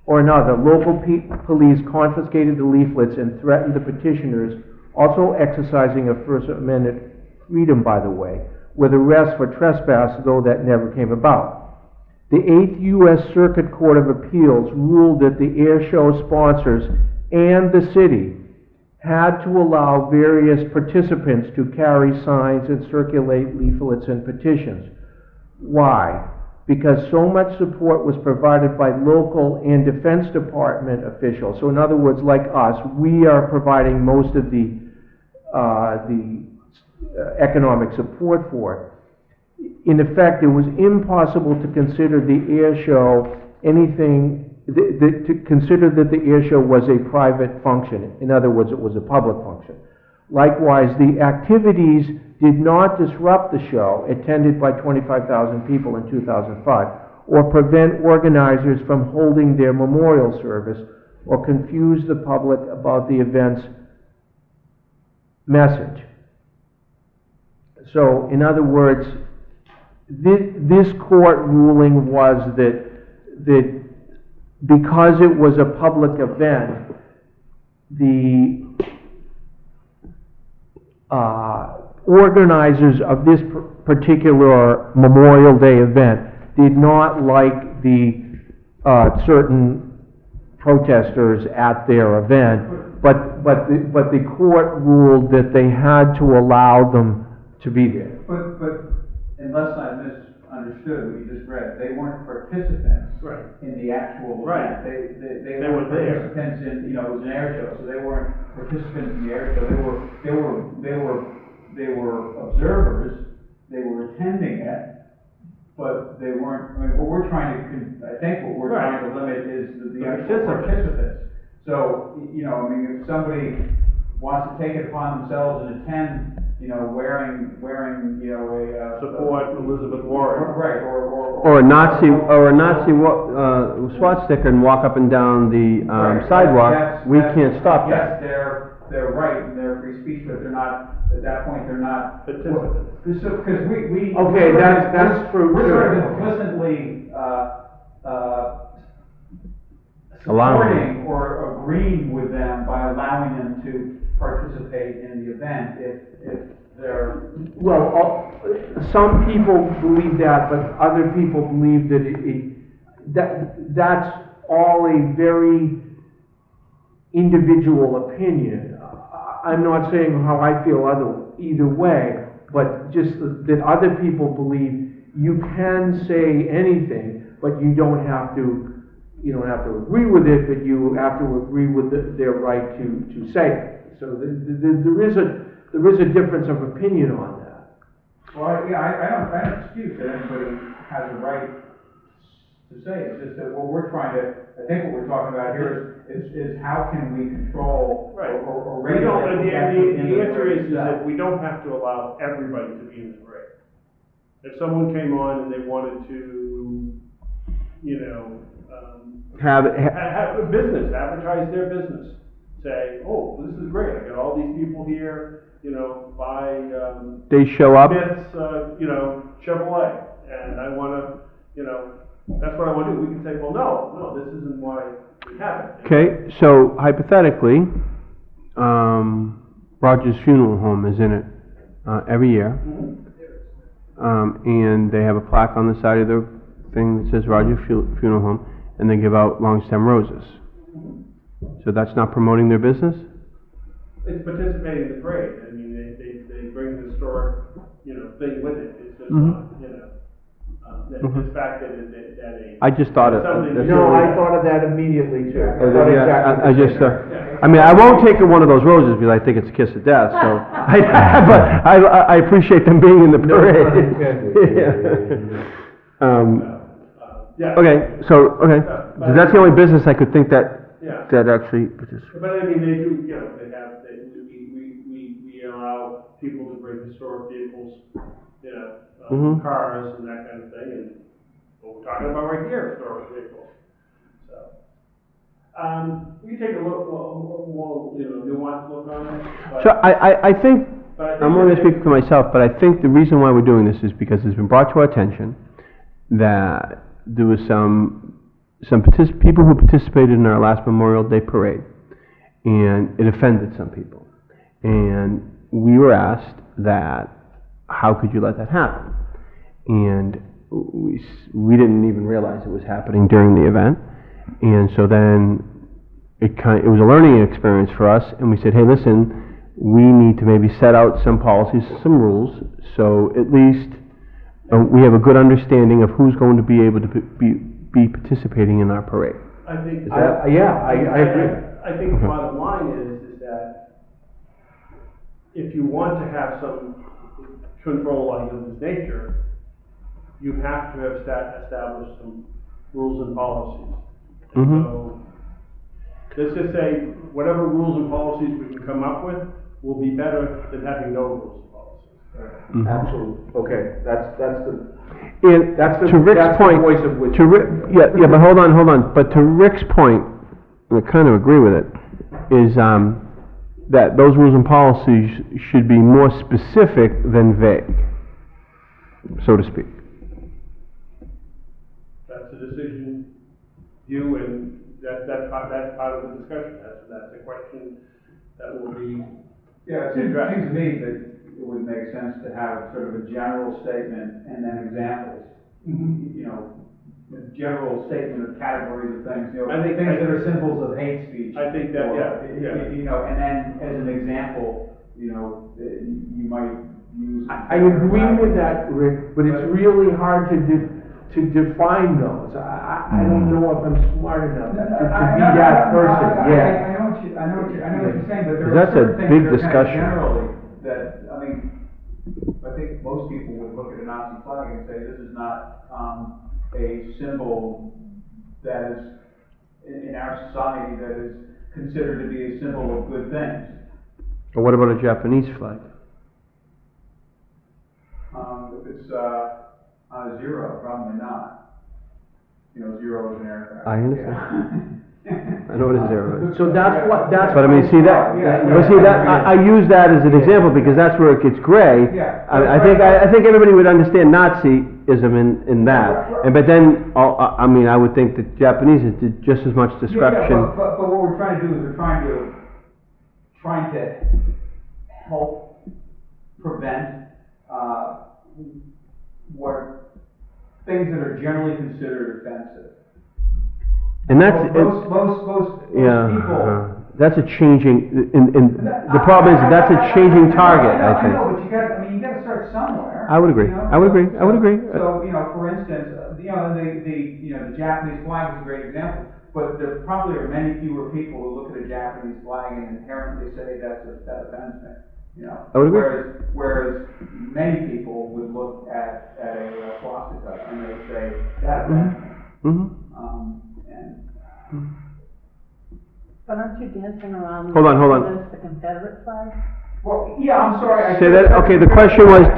or another, local police confiscated the leaflets and threatened the petitioners, also exercising a First Amendment freedom, by the way, with arrest for trespass, though that never came about. The 8th U.S. Circuit Court of Appeals ruled that the air show sponsors and the city had to allow various participants to carry signs and circulate leaflets and petitions. Why? Because so much support was provided by local and Defense Department officials. So in other words, like us, we are providing most of the economic support for it. In effect, it was impossible to consider the air show anything, to consider that the air show was a private function. In other words, it was a public function. Likewise, the activities did not disrupt the show, attended by 25,000 people in 2005, or prevent organizers from holding their memorial service, or confuse the public about the event's message. So, in other words, this court ruling was that because it was a public event, the organizers of this particular Memorial Day event did not like the certain protesters at their event, but the court ruled that they had to allow them to be there. But unless I misunderstood what you just read, they weren't participants Right. in the actual Right. event. They They were were there. participants in, it was an air show, so they weren't participants in the air show. They were observers. They were attending it, but they weren't. I mean, what we're trying to, I think what we're Right. trying to limit is the The actual participants. participants. So, I mean, if somebody wants to take it upon themselves and attend, wearing, a Support Elizabeth Warren. right, Or a Nazi swastika and walk up and down the right, sidewalk, we can't stop yes, that. they're right and they're free speech, but they're not, at that point, they're not. Participants. Because we. Okay, that's true, We're sort of too. implicitly, Allowing. supporting or agreeing with them by allowing them to participate in the event if they're. Well, some people believe that, but other people believe that that's all a very individual opinion. I'm not saying how I feel either way, but just that other people believe you can say anything, but you don't have to agree with it, but you have to agree with their right to say it. So there is a difference of opinion on that. Well, I don't dispute that anybody has a right to say it. It's just that what we're trying to, I think what we're talking about here is how can we control Right. or We don't, regulate. the answer is that we don't have to allow everybody to be in the parade. If someone came on and they wanted to, have a business, advertise their business, say, oh, this is great, I got all these people here, buy, They show up, Smith's, Chevrolet, and I wanna, that's what I wanna do. We can say, well, no, this isn't why we have it. okay, so hypothetically, Rogers Funeral Home is in it, every year. Mhm. And they have a plaque on the side of the thing that says Rogers Funeral Home, and they give out long stem roses. So that's not promoting their business? It's participating in the parade. I mean, they bring the historic, thing with it. It's just Mhm. not, the fact that a. I just thought it. Something- that's No, the I only- thought of that immediately too. Yeah, What exactly I you're just, saying. I mean, I won't take one of those roses because I think it's a kiss of death, so, but I appreciate them being in the No pun parade. intended. Yeah. Okay, so, okay, so that's the only business I could think that, Yeah. that actually, But I mean, they do, we allow people to bring historic vehicles, Mhm. cars and that kind of thing, and what we're talking about right here, historic vehicles. So, we can take a look, more, nuanced look on it, but. so I think, but I think I'm only that gonna speak for myself, but I think the reason why we're doing this is because it's been brought to our attention that there was some people who participated in our last Memorial Day parade, and it offended some people. And we were asked that, how could you let that happen? And we didn't even realize it was happening during the event. And so then it was a learning experience for us, and we said, hey, listen, we need to maybe set out some policies, some rules, so at least we have a good understanding of who's going to be able to be participating in our parade. I think. I agree. I think the bottom line is that if you want to have some control of this nature, you have to have established some rules and policies. And Mhm. so, let's just say, whatever rules and policies we can come up with will be better than having no rules and policies. Mhm. Absolutely. Okay, that's the, And That's the- to Rick's that's the point, voice of wisdom. yeah, but hold on. But to Rick's point, I kind of agree with it, is that those rules and policies should be more specific than vague, so to speak. That's a decision and that's part of the discussion. That's a question that will be. Yeah, it seems to me that it would make sense to have sort of a general statement and then examples. A general statement of categories of things, things that are symbols of hate speech. I think that, or, yeah. And then as an example, you might use. I agree with that, Rick, but it's really hard to define those. I don't know if I'm smart enough to be that person, yeah. I know what you're saying, but there are That's a certain things big that are kind of discussion. generally, that, I think most people would look at a Nazi flag and say, this is not, a symbol that is, in our society, that is considered to be a symbol of good things. Or what about a Japanese flag? If it's, on a zero, probably not. Zero is an aircraft. I understand. I know what a zero is. So that's what, But I mean, see that, but see that, I use that as an example because that's where it gets gray. Yeah. I think everybody would understand Nazism in that. But then, I would think that Japanese is just as much description. But what we're trying to do is we're trying to help prevent, things that are generally considered offensive. And that's, Most yeah, people. that's a changing, the problem is, that's a changing target, I think. I know, but you gotta start somewhere. I would agree. I would agree. So, for instance, the Japanese flag is a great example, but there probably are many fewer people who look at a Japanese flag and inherently say that offends me, I would agree. Whereas many people would look at a swastika and they would say, that offends me. Mm-hmm. But aren't you dancing around? Hold on. The Confederate flag? Well, yeah, I'm sorry. Say that, okay, the question was. I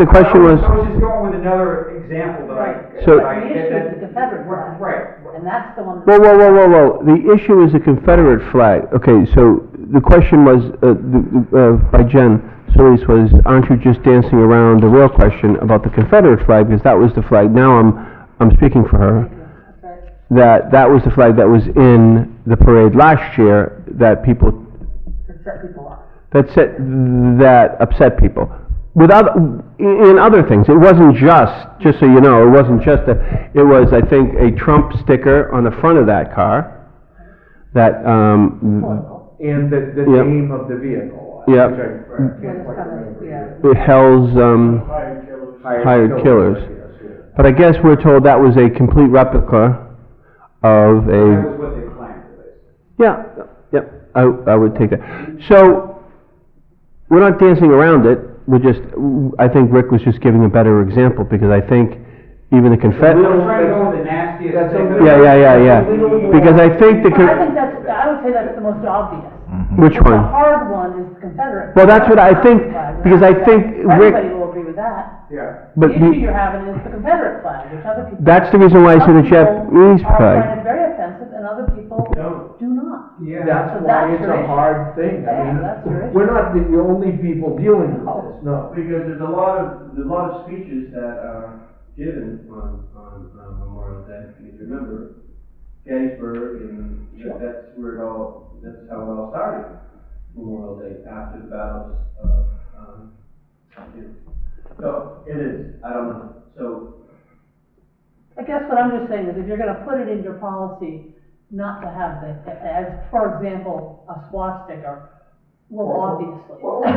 was just going with another example that I. So- The issue is the Confederate flag. Right. And that's the one. Whoa. The issue is a Confederate flag. Okay, so the question was, by Jen Solis was, aren't you just dancing around the real question about the Confederate flag, because that was the flag, now I'm speaking for her, that was the flag that was in the parade last year that people, Set people off. that upset people. In other things, it wasn't just so you know, it wasn't just it was, I think, a Trump sticker on the front of that car, that, And the Yep. name of the vehicle. Yep. Which I can't quite remember. Yeah. it held, Hired killers. hired killers. Yes, But I guess we're told that was a complete replica of That a, was what they planned, at least. yeah, yep, I would take that. So, we're not dancing around it, we're just, I think Rick was just giving a better example, because I think even the I was Confederate, trying to go with the nastiest That's thing. a- yeah. Because I think the, I think that's, I would say that's the most obvious. which The one? hard one is the Confederate. Well, that's what I think, flag. because I think Rick, Everybody will agree with that. Yeah. but The issue you're having is the Confederate flag, which other people. that's the reason why I said the Some people Japanese are flag. find it very offensive, and other people do not. Yeah. That's So why that's it's your a issue. hard thing. I Yeah, mean, that's your issue. we're not the only people dealing with this, no. Because there's a lot of speeches that are given on Memorial Day. If you remember, Gettysburg, and that's where it all, that's how it all started. Memorial Day, after the battles of, so, it is, I don't know, so. I guess what I'm just saying is if you're gonna put it in your policy, not to have the, as, for example, a swastika, well, obviously. And what was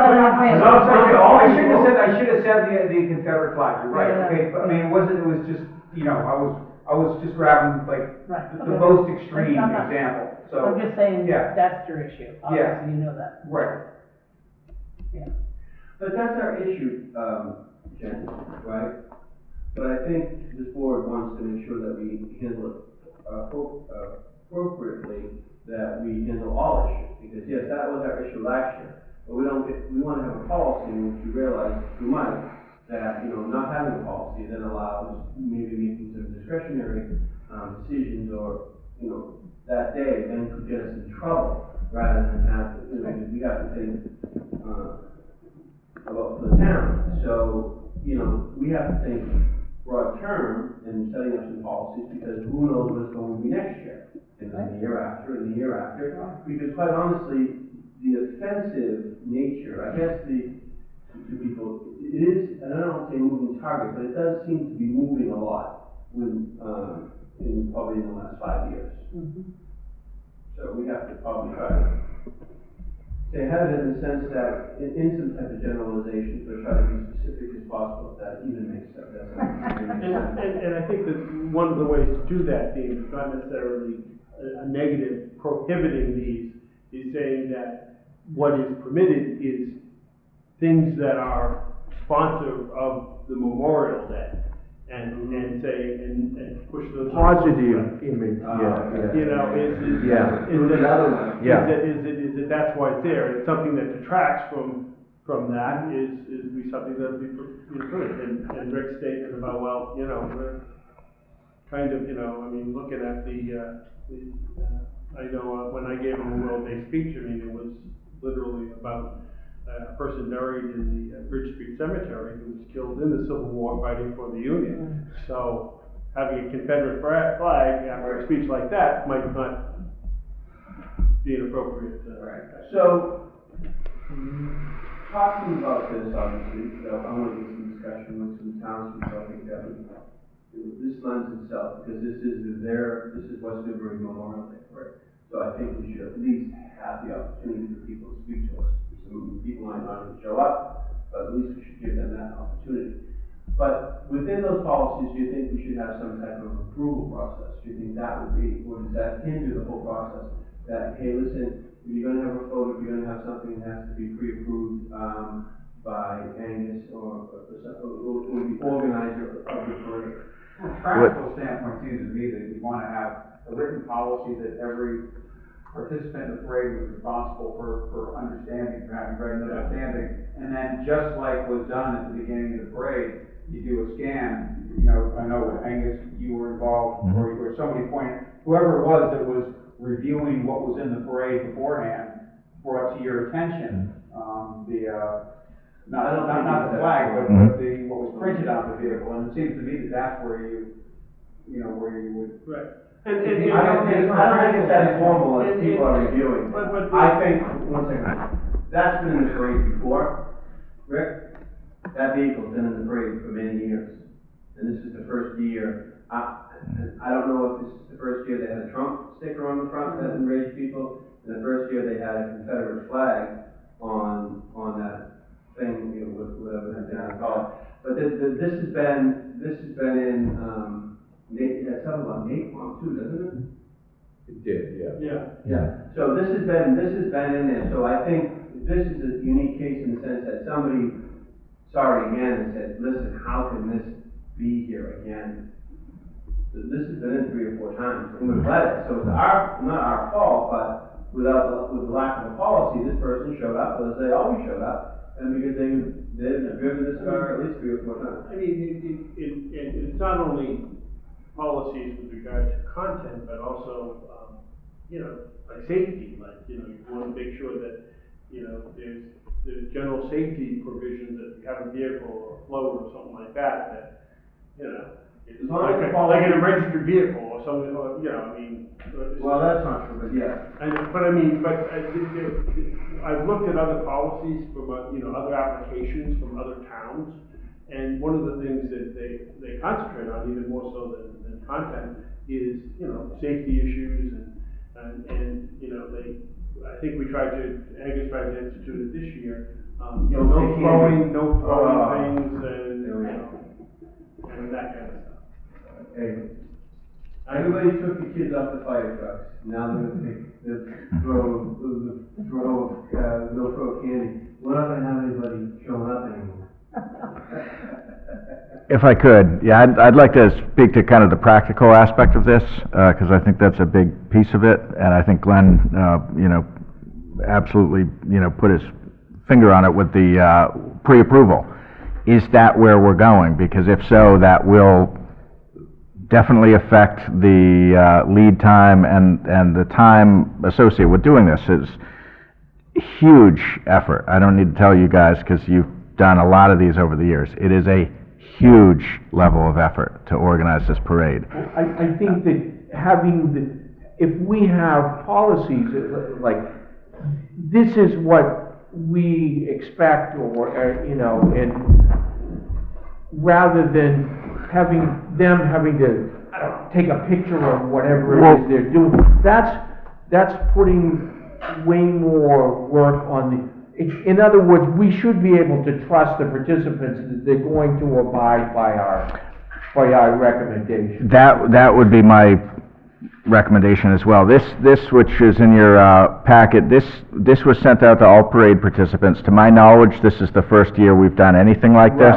an example? I should have said the Confederate flag, you're right, Yeah. okay, but I mean, it was just, you know, I was just grabbing like Right, the okay. most extreme I'm not- example, so. I'm just saying, Yeah. that's your issue, obviously, you know that. Right. But that's our issue, Jen, right? But I think this board wants to make sure that we handle it appropriately, that we handle all issues. Because yes, that was our issue last year, but we want to have a policy in which we realize, we might, that, you know, not having a policy then allows maybe making some discretionary decisions, or, you know, that day then could get us in trouble, rather than have, you know, we have to think, about the town. So, you know, we have to think broad term in setting up some policies, because who knows what's going to be next year, and then the year after, and the year after. Because quite honestly, the offensive nature, I guess to people, it is, and I don't want to say moving target, but it does seem to be moving a lot probably in the last 5 years. So we have to probably try to stay ahead of it in the sense that, in some type of generalization, but try to be specific as possible, if that even makes sense. And I think that one of the ways to do that, being not necessarily a negative prohibiting these, is saying that what is permitted is things that are sponsor of the Memorial Day, and say, and push those. Positive image, You know, is Yeah. it that's why it's there, it's something that detracts from that, is be something that would be, you know, good. And Rick's statement about, well, you know, we're kind of, you know, I mean, looking at I know when I gave a Memorial Day speech, I mean, it was literally about a person buried in the Bridge Street Cemetery who was killed in the Civil War fighting for the Union. So having a Confederate flag after a speech like that might not be an appropriate. So, talking about this, obviously, I want to get some discussion with some townspeople. I think that this lends itself, because this is West Newbury Memorial Day, right? So I think we should at least have the opportunity for people to speak to us. Some people might not even show up, but at least we should give them that opportunity. But within those policies, do you think we should have some type of approval process? Do you think that would be, or does that hinder the whole process? That, hey, listen, if you're gonna have a photo, if you're gonna have something that has to be pre-approved, by Angus or the organizer of the parade. From a practical standpoint, it seems to me that you wanna have a written policy that every participant in the parade was responsible for understanding, for having read and understanding. And then just like was done at the beginning of the parade, you do a scan, you know, I know Angus, you were involved, or somebody pointed, whoever it was that was reviewing what was in the parade beforehand, brought to your attention, not the flag, but what was printed on the vehicle. And it seems to me that that's where where you would. Right. I don't think it's as formal as people are reviewing. I think, one second, that's been in the parade before. Rick, that vehicle's been in the parade for many years, and this is the first year. I don't know if this is the first year they had a Trump sticker on the front that enraged people, and the first year they had a Confederate flag on that thing, you know, whatever they call it. But But this has been in, it has something about napalm too, doesn't it? It did, yeah. Yeah. So this has been in there, so I think this is a unique case in the sense that somebody saw it again and said, listen, how can this be here again? So this has been in 3 or 4 times, and we've let it, so it's not our fault, but with the lack of a policy, this person showed up, as they always showed up, and because they've driven this car at least 3 or 4 times. I mean, it's not only policies with regard to content, but also, like safety, you want to make sure that, there's general safety provisions that if you have a vehicle or a float or something like that, it's As long as the like in a registered vehicle or something, Well, that's not true, but yeah. I've looked at other policies from, other applications from other towns, and one of the things that they concentrate on, even more so than content, is, safety issues I think Angus tried to institute it this year, no throwing things and that kind of stuff. Hey, everybody took the kids off the fire trucks. Now they're gonna take no throw candy. We're not gonna have anybody showing up anymore. If I could, yeah, I'd like to speak to kind of the practical aspect of this, because I think that's a big piece of it, and I think Glenn, absolutely, put his finger on it with the pre-approval. Is that where we're going? Because if so, that will definitely affect the lead time and the time associated with doing this. Is huge effort. I don't need to tell you guys because you've done a lot of these over the years. It is a huge level of effort to organize this parade. I think that if we have policies, like, this is what we expect, and rather than having to take a picture of whatever it is they're doing, that's putting way more work on in other words, we should be able to trust the participants that they're going to abide by our recommendation. That would be my recommendation as well. This which is in your packet, this was sent out to all parade participants. To my knowledge, this is the first year we've done anything like this.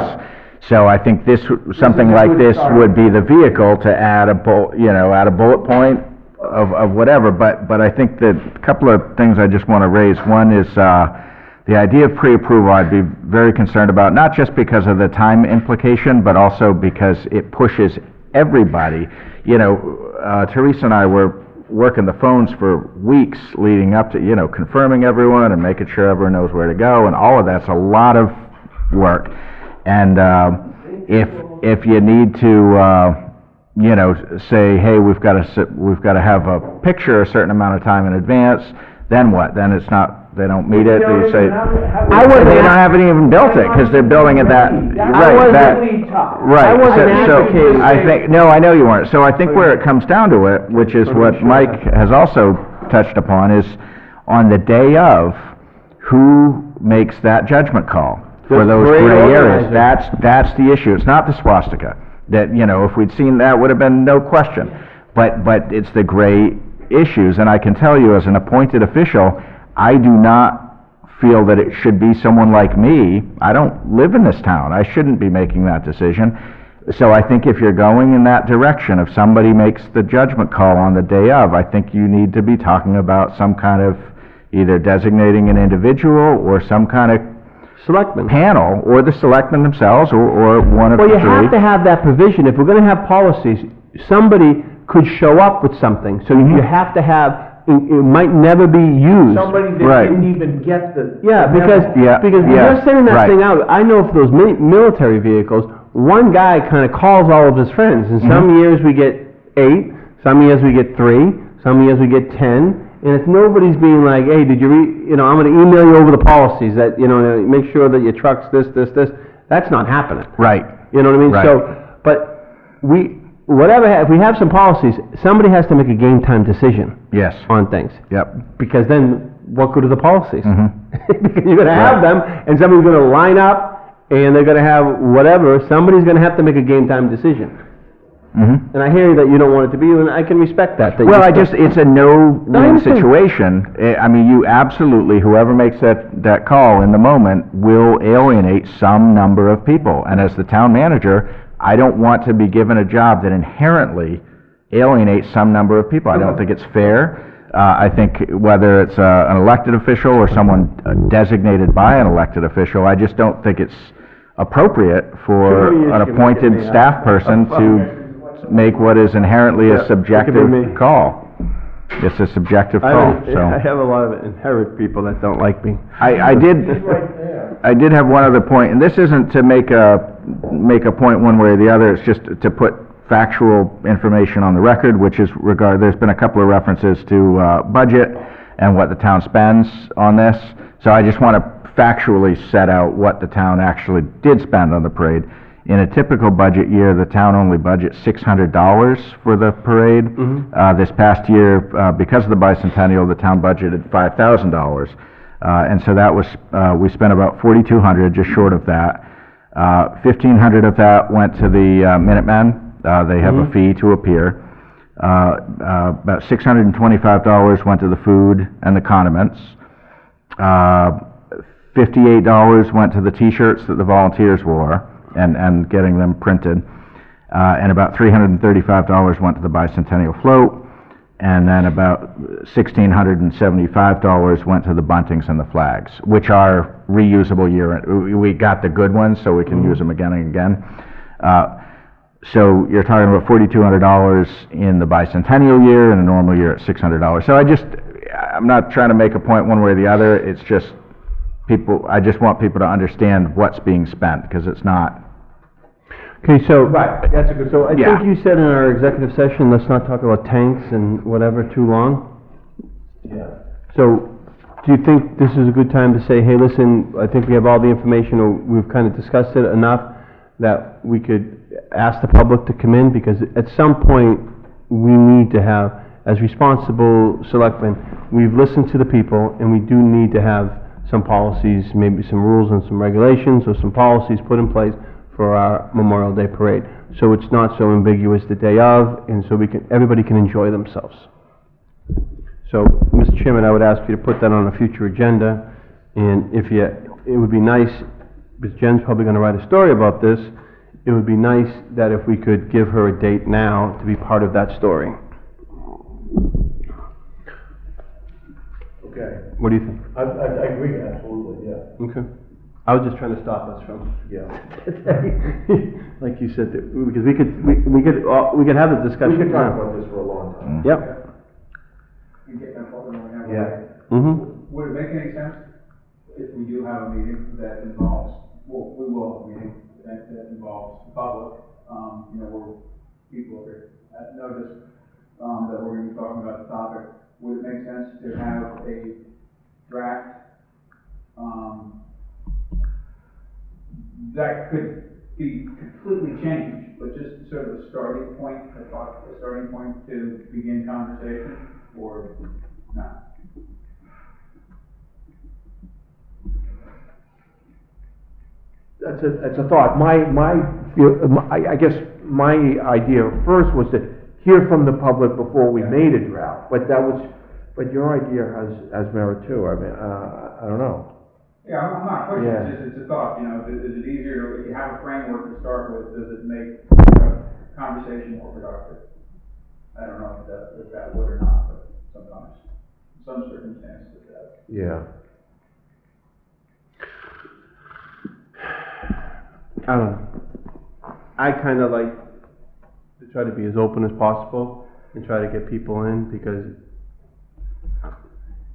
So I think something like this would be the vehicle to add a bullet point of whatever. But I think that a couple of things I just want to raise. One is the idea of pre-approval I'd be very concerned about, not just because of the time implication, but also because it pushes everybody. Teresa and I were working the phones for weeks leading up to, confirming everyone and making sure everyone knows where to go, and all of that's a lot of work. And if you need to, say, hey, we've got to have a picture a certain amount of time in advance, then what? Then it's not. They don't meet it. They say, they haven't even built it because they're building it that right. So I think I know you weren't. So I think where it comes down to it, which is what Mike has also touched upon, is on the day of, who makes that judgment call for those gray areas. That's the issue. It's not the swastika. That if we'd seen that, would have been no question. But it's the gray issues, and I can tell you as an appointed official, I do not feel that it should be someone like me. I don't live in this town. I shouldn't be making that decision. So I think if you're going in that direction, if somebody makes the judgment call on the day of, I think you need to be talking about some kind of either designating an individual or some kind of selectmen panel, or the selectmen themselves, or one of the three. Well, you have to have that provision. If we're going to have policies, somebody could show up with something. So you have to have. It might never be used. Somebody that didn't even get the... because when you're sending that thing out, I know for those military vehicles, one guy kind of calls all of his friends, and some years we get 8, some years we get 3, some years we get 10, and if nobody's being like, hey, did you read, I'm going to email you over the policies that, make sure that your truck's this, that's not happening. Right. You know what I mean? Right. So, but if we have some policies, somebody has to make a game time decision. Yes. On things. Yep. Because then, what good are the policies? Mm-hmm. Because you're going to have them, and somebody's going to line up and they're gonna have whatever, somebody's gonna have to make a game time decision. Mhm. And I hear that you don't want it to be, and I can respect that. Well, it's a no-win understand. situation. I mean, you absolutely, whoever makes that call in the moment will alienate some number of people. And as the town manager, I don't want to be given a job that inherently alienates some number of people. I don't think it's fair. I think whether it's an elected official or someone designated by an elected official, I just don't think it's appropriate for an appointed staff person to make what is inherently a subjective call. It's a subjective call, I so. have a lot of inherent people that don't like me. I did have one other point, and this isn't to make a point one way or the other, it's just to put factual information on the record, which is there's been a couple of references to budget and what the town spends on this. So I just want to factually set out what the town actually did spend on the parade. In a typical budget year, the town only budgets $600 for the parade. This past year, because of the bicentennial, the town budgeted $5,000. And so that was, we spent about $4,200, just short of that. $1,500 of that went to the Minutemen. They have a fee to appear. About $625 went to the food and the condiments. $58 went to the T-shirts that the volunteers wore and getting them printed. And about $335 went to the bicentennial float. And then about $1,675 went to the buntings and the flags, which are reusable year. We got the good ones, so we can use them again and again. So you're talking about $4,200 in the bicentennial year, and a normal year at $600. So I'm not trying to make a point one way or the other. It's just I just want people to understand what's being spent, because it's not. Okay, so. Right, that's a good. So I think you said in our executive session, let's not talk about tanks and whatever too long. Yeah. So, do you think this is a good time to say, hey, listen, I think we have all the information, or we've kind of discussed it enough that we could ask the public to come in? Because at some point, we need to have, as responsible selectmen, we've listened to the people, and we do need to have some policies, maybe some rules and some regulations, or some policies put in place for our Memorial Day parade. So it's not so ambiguous the day of, and so everybody can enjoy themselves. So, Mr. Chairman, I would ask you to put that on a future agenda, and it would be nice, because Jen's probably gonna write a story about this, it would be nice that if we could give her a date now to be part of that story. Okay. What do you think? I agree, absolutely, yeah. Okay. I was just trying to stop us from, like you said, because we could have the discussion. We could talk about this for a long time. Yep. You get that part when we have a Yeah. Mm-hmm. Would it make any sense if we do have a meeting that involves, well, we will have a meeting that involves the public, where people are at notice, that we're gonna be talking about the topic? Would it make sense to have a draft, that could be completely changed, but just sort of a starting point, a starting point to begin conversation, or not? That's a thought. I guess my idea first was to hear from the public before we made a draft, but your idea has merit too. I mean, I don't know. Yeah, I'm not pushing, Yeah. it's a thought, is it easier, if you have a framework to start with, does it make conversation more productive? I don't know if that would or not, but sometimes, in some circumstances it does. Yeah. I don't know. I kind of like to try to be as open as possible and try to get people in, because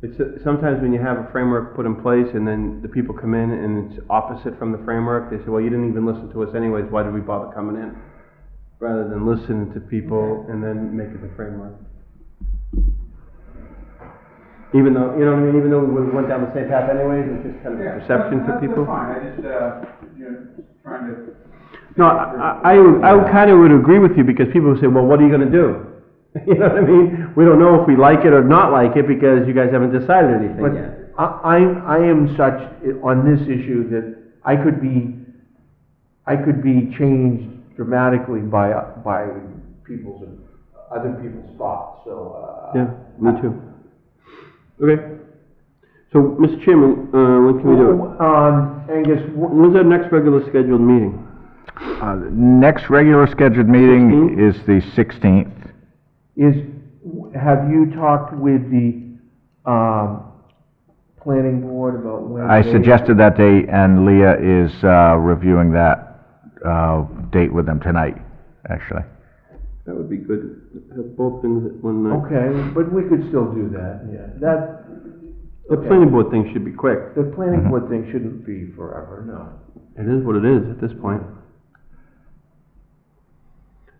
it's sometimes when you have a framework put in place and then the people come in and it's opposite from the framework, they say, well, you didn't even listen to us anyways, why did we bother coming in? Rather than listening to people and then making the framework. Even though, you know what I mean, even though we went down the same path anyways, it's just kind of a perception for people. That's fine, I just, trying to. No, I kind of would agree with you, because people would say, well, what are you gonna do? You know what I mean? We don't know if we like it or not like it, because you guys haven't decided anything But yet. I am such on this issue that I could be I could be changed dramatically by other people's thoughts, so, Yeah, me too. Okay. So, Mr. Chairman, when can we do it? Angus, When's our next regular scheduled meeting? The next regular scheduled meeting is the 16th. have you talked with the, planning board about when? I suggested that date, and Leah is reviewing that date with them tonight, actually. That would be good. Have both things at one night. Okay, but we could still do that, yeah. The planning board thing should be quick. The planning board thing shouldn't be forever, no. It is what it is at this point.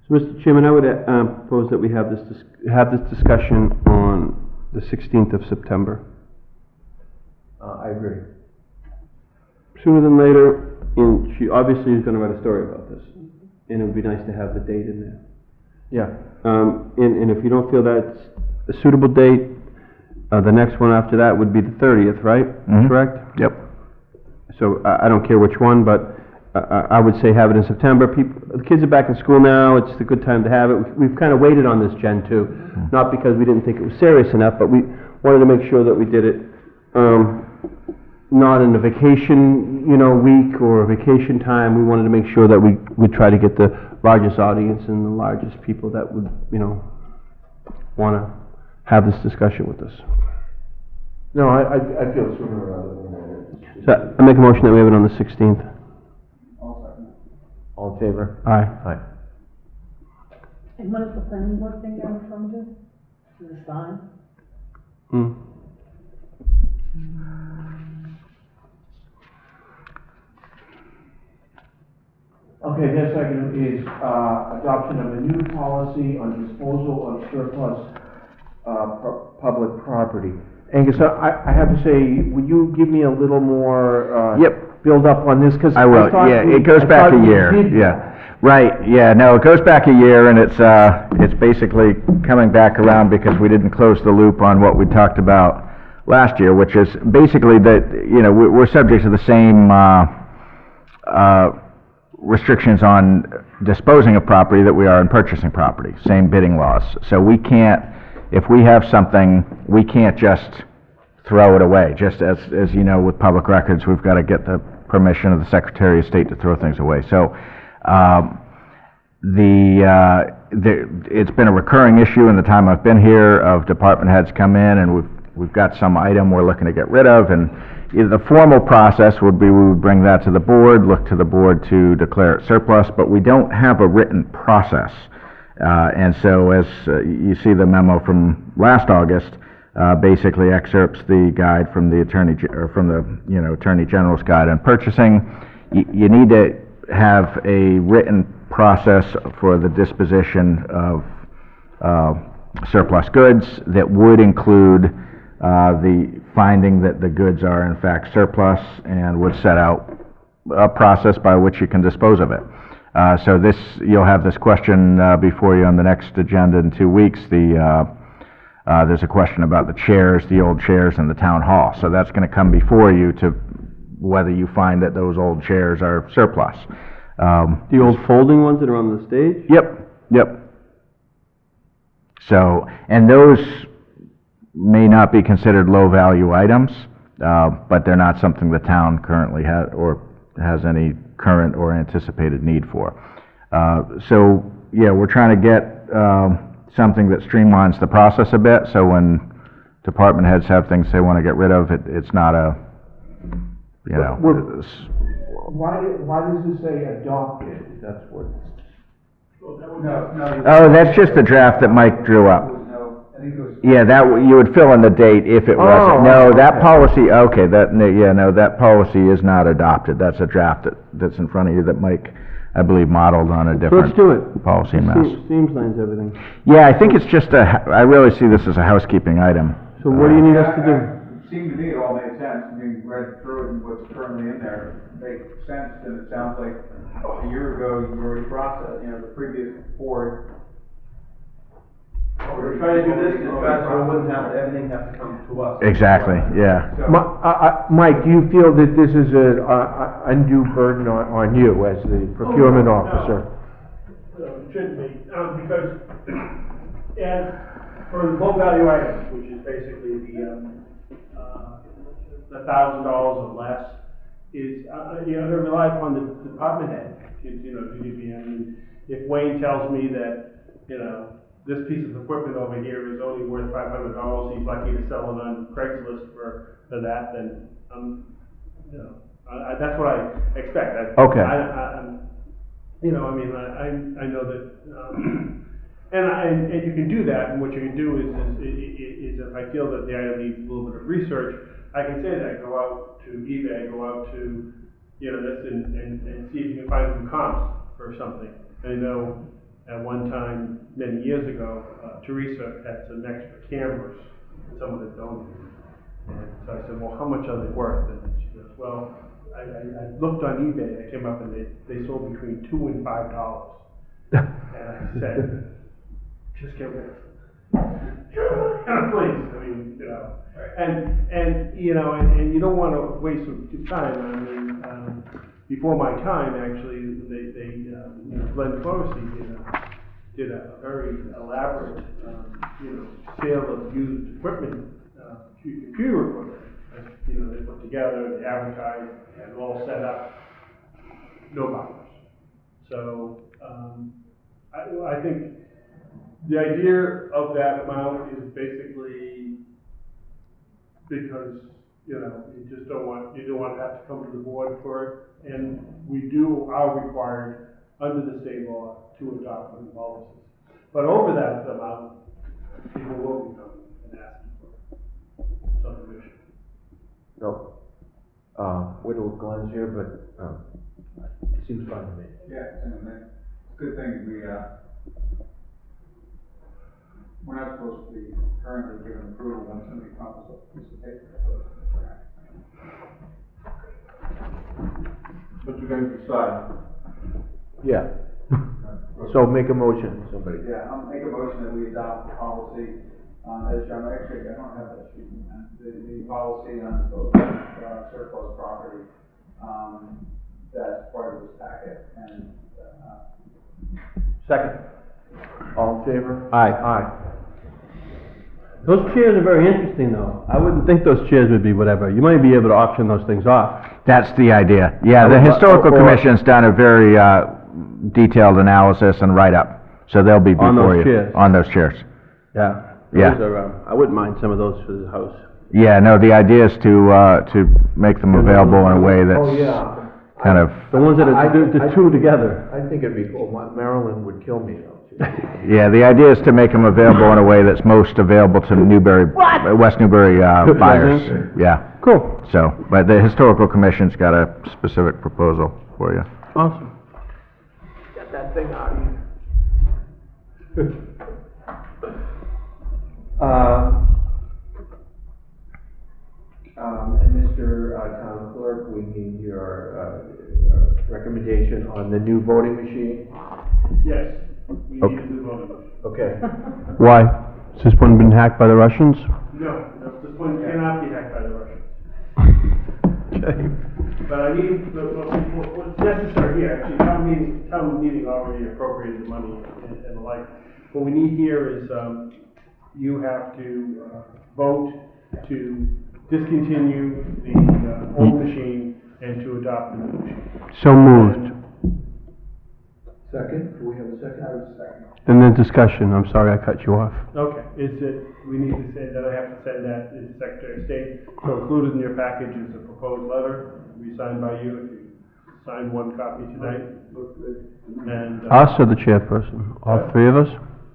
So, Mr. Chairman, I would propose that we have this discussion on the 16th of September. I agree. Sooner than later, and she obviously is going to write a story about this, and it would be nice to have the date in there. Yeah. And if you don't feel that's a suitable date, the next one after that would be the 30th, right? Mhm. Correct? Yep. So I don't care which one, but I would say have it in September. The kids are back in school now, it's a good time to have it. We've kind of waited on this, Jen, too. Not because we didn't think it was serious enough, but we wanted to make sure that we did it, not in a vacation, week or a vacation time. We wanted to make sure that we try to get the largest audience and the largest people that would, want to have this discussion with us. No, I feel sooner rather than later. So I make a motion that we have it on the 16th. All in favor? Aye. Aye. And what is the planning board thing you're referring to? The sign? Okay, next item is, adoption of a new policy on disposal of surplus, public property. Angus, I have to say, would you give me a little more, Yep. build up on this? 'Cause I will, thought yeah, we- it goes I back thought a we year, did yeah. that. Right, yeah, no, it goes back a year, and it's basically coming back around because we didn't close the loop on what we talked about last year, which is basically that, we're subject to the same, restrictions on disposing of property that we are in purchasing property, same bidding laws. So we can't, if we have something, we can't just throw it away. Just as you know, with public records, we've got to get the permission of the Secretary of State to throw things away. So, it's been a recurring issue in the time I've been here of department heads come in and we've got some item we're looking to get rid of, and the formal process would be we would bring that to the board, look to the board to declare it surplus, but we don't have a written process. And so as you see the memo from last August, basically excerpts the guide from the Attorney General's Guide on Purchasing. You need to have a written process for the disposition of surplus goods that would include the finding that the goods are in fact surplus and would set out a process by which you can dispose of it. So you'll have this question before you on the next agenda in 2 weeks. There's a question about the chairs, the old chairs in the town hall. So that's going to come before you to whether you find that those old chairs are surplus. The old folding ones that are on the stage? Yep. So, and those may not be considered low-value items, but they're not something the town currently has any current or anticipated need for. So, yeah, we're trying to get something that streamlines the process a bit, so when department heads have things they want to get rid of, it's not a, Why does it say adopted? That's what. Oh, that's just the draft that Mike drew up. Yeah, you would fill in the date if it wasn't. No, that policy, okay, that policy is not adopted. That's a draft that's in front of you that Mike, I believe, modeled on a different. Let's do it. Policy in Mass. Streamlines everything. Yeah, I think it's just I really see this as a housekeeping item. So what do you need us to do? It seemed to me it all made sense. I mean, read through it and what's currently in there makes sense, and it sounds like a year ago you already processed, the previous board We're trying to do this to try so it wouldn't have, everything have to come to us. Exactly, yeah. Mike, do you feel that this is a undue burden on you as the procurement officer? No, it shouldn't be, because as for the low value items, which is basically the $1,000 or less, is, you know, to rely upon the department head, you know, to give me, I mean, if Wayne tells me that, you know, this piece of equipment over here is only worth $500, he's lucky to sell it on Craigslist for that, then, you know, that's what I expect. Okay. You know, I mean, I know that, and you can do that, and what you can do is if I feel that the item needs a little bit of research, I can say that, go out to eBay, go out to, you know, this, and see if you can find some comps for something. I know at one time, many years ago, Teresa had some extra cameras that someone had donated. And so I said, well, how much are they worth? And she goes, well, I looked on eBay, I came up and they sold between $2 and $5. And I said, just get rid of them. Please, I mean, you know. And you know, and you don't want to waste time. I mean, before my time, actually, they you know, Glenn Closey did a very elaborate, you know, sale of used equipment, computer equipment. You know, they put together, they advertised, and it all set up, no buyers. So, I think the idea of that amount is basically because, you know, you don't want to have to come to the board for it, and we are required under the state law to adopt written policies. But over that amount, people will be coming and asking for some permission. No. Wait till Glenn's here, but, it seems fine to me. Yeah, and it's a good thing we're not supposed to be currently giving approval when somebody comes up with a piece of paper. But you're gonna decide. Yeah. So make a motion, somebody. Yeah, I'll make a motion that we adopt the policy, as shown, actually, I don't have that sheet, the policy on surplus property, that's part of this packet, and, Second. All in favor? Aye. Aye. Those chairs are very interesting, though. I wouldn't think those chairs would be whatever. You might be able to auction those things off. That's the idea. Yeah, the Historical Commission's done a very detailed analysis and write-up, so they'll be On those before you. chairs. On those chairs. Yeah. Yeah. Those are, I wouldn't mind some of those for the house. Yeah, no, the idea is to make them available in a way Oh, that's yeah. kind of, The ones that are, the two together. I think it'd be cool. Marilyn would kill me, though. yeah, the idea is to make them available in a way that's most available to Newbury, West Newbury buyers. Yeah. Cool. So, but the Historical Commission's got a specific proposal for you. Awesome. Get that thing out of here. And Mr. Town Clerk, we need your recommendation on the new voting machine. Yes, we need to do voting. Okay. Why? Has this one been hacked by the Russians? No, this one cannot be hacked by the Russians. Okay. But I need, what's necessary here, actually, town meeting already appropriated the money and the like. What we need here is, you have to, vote to discontinue the old machine and to adopt the new machine. So moved. Second, do we have a second? I have a second. And then discussion, I'm sorry I cut you off. Okay, is it, we need to say that I have to send that to the Secretary of State. So included in your package is a proposed letter, to be signed by you, if you sign one copy tonight. And, Us or the chairperson? All three of us?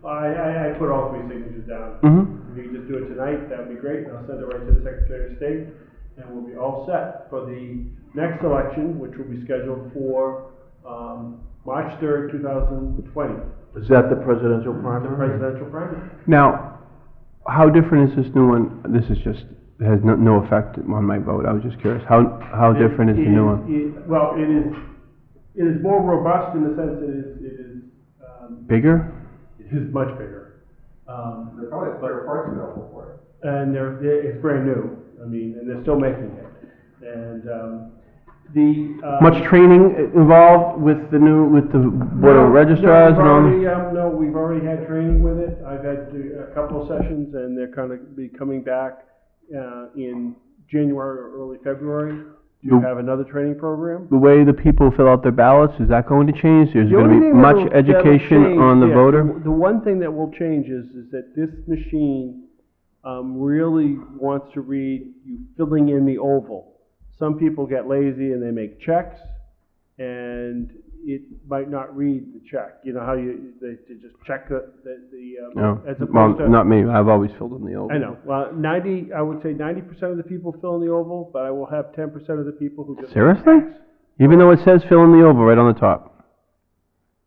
I put all three signatures down. Mm-hmm. If you could just do it tonight, that would be great, and I'll send it right to the Secretary of State, and we'll be all set for the next election, which will be scheduled for, March 3rd, 2020, Is that the presidential the primary? presidential primary. Now, how different is this new one? This is just, has no effect on my vote. I was just curious. How different is the new one? Well, it is more robust in the sense it is, Bigger? it is much bigger. There's probably spare parts available for it. And it's brand new, I mean, and they're still making it. And, Much training involved with the Board of Registrars and all? No, we've already had training with it. I've had a couple of sessions, and they're kind of be coming back, in January or early February to have another training program. The way the people fill out their ballots, is that going to change? There's The going only to be thing much that'll education change, on the yes, voter? The one thing that will change is that this machine, really wants to read you filling in the oval. Some people get lazy and they make checks, and it might not read the check. You know how they just check No, as opposed well, to. not me, I've always filled in the oval. I know, well, I would say 90% of the people fill in the oval, but I will have 10% of the people who just. Seriously? Even though it says fill in the oval right on the top?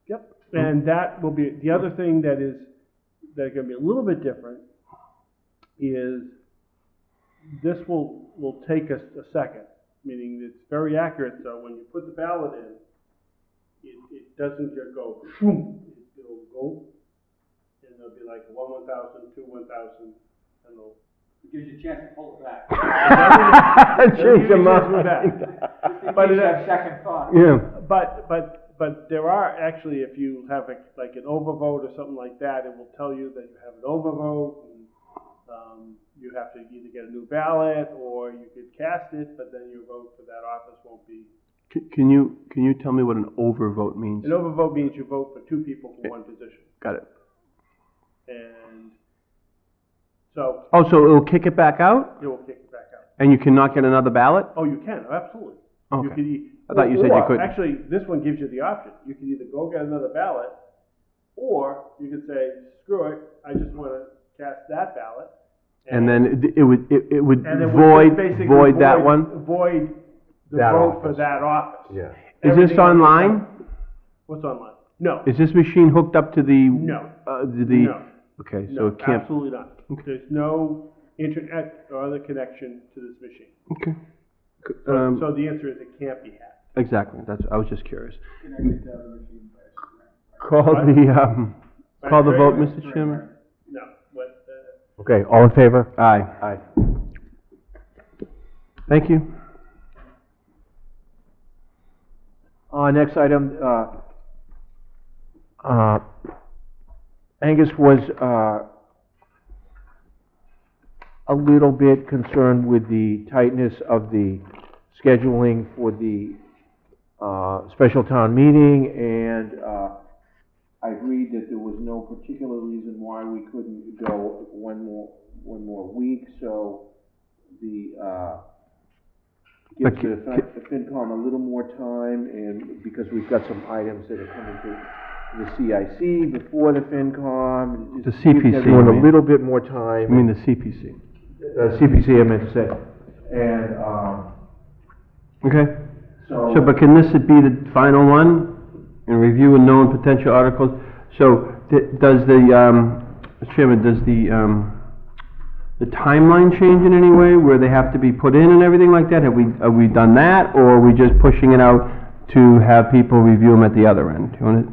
Yep, and that will be, the other thing that's gonna be a little bit different is this will take us a second, meaning it's very accurate, so when you put the ballot in, it doesn't just go, it'll go, and there'll be like 1,000, 1,000, and it'll. It gives you a chance to pull it back. Change your mind. But it have second thought. Yeah. But there are actually, if you have like an overvote or something like that, it will tell you that you have an overvote, and you have to either get a new ballot or you could cast it, but then your vote for that office won't be. Can you tell me what an overvote means? An overvote means you vote for two people for one position. Got it. And so. Oh, so it'll kick it back out? It will kick it back out. And you cannot get another ballot? Oh, you can, absolutely. Okay. You could I thought you said you couldn't. Actually, this one gives you the option. You can either go get another ballot, or you could say, screw it, I just want to cast that ballot. And then it would and it would void basically that one? Void the That vote office. for that office. Yeah. Is Everything this else online? What's online? No. Is this machine hooked up to the? No. No. Okay, so No, it can't. absolutely not. There's no internet or other connection to this machine. Okay. So the answer is it can't be hacked. Exactly, I was just curious. Connected to other machines by Call call the vote, Mr. Chairman. No, but, Okay, all in favor? Aye. Aye. Thank you. Next item, Angus was, a little bit concerned with the tightness of the scheduling for the, special town meeting, and, I agreed that there was no particular reason why we couldn't go one more week, so gives the FinCom a little more time, and because we've got some items that are coming to the CIC before the FinCom. The just gives CPC, everyone you mean? a little bit more time. I mean the CPC. CPC, I meant to say. And, Okay. so. So, but can this be the final one? In review and known potential articles? So, does the, Mr. Chairman, does the timeline change in any way, where they have to be put in and everything like that? Have we done that, or are we just pushing it out to have people review them at the other end? Do you want to?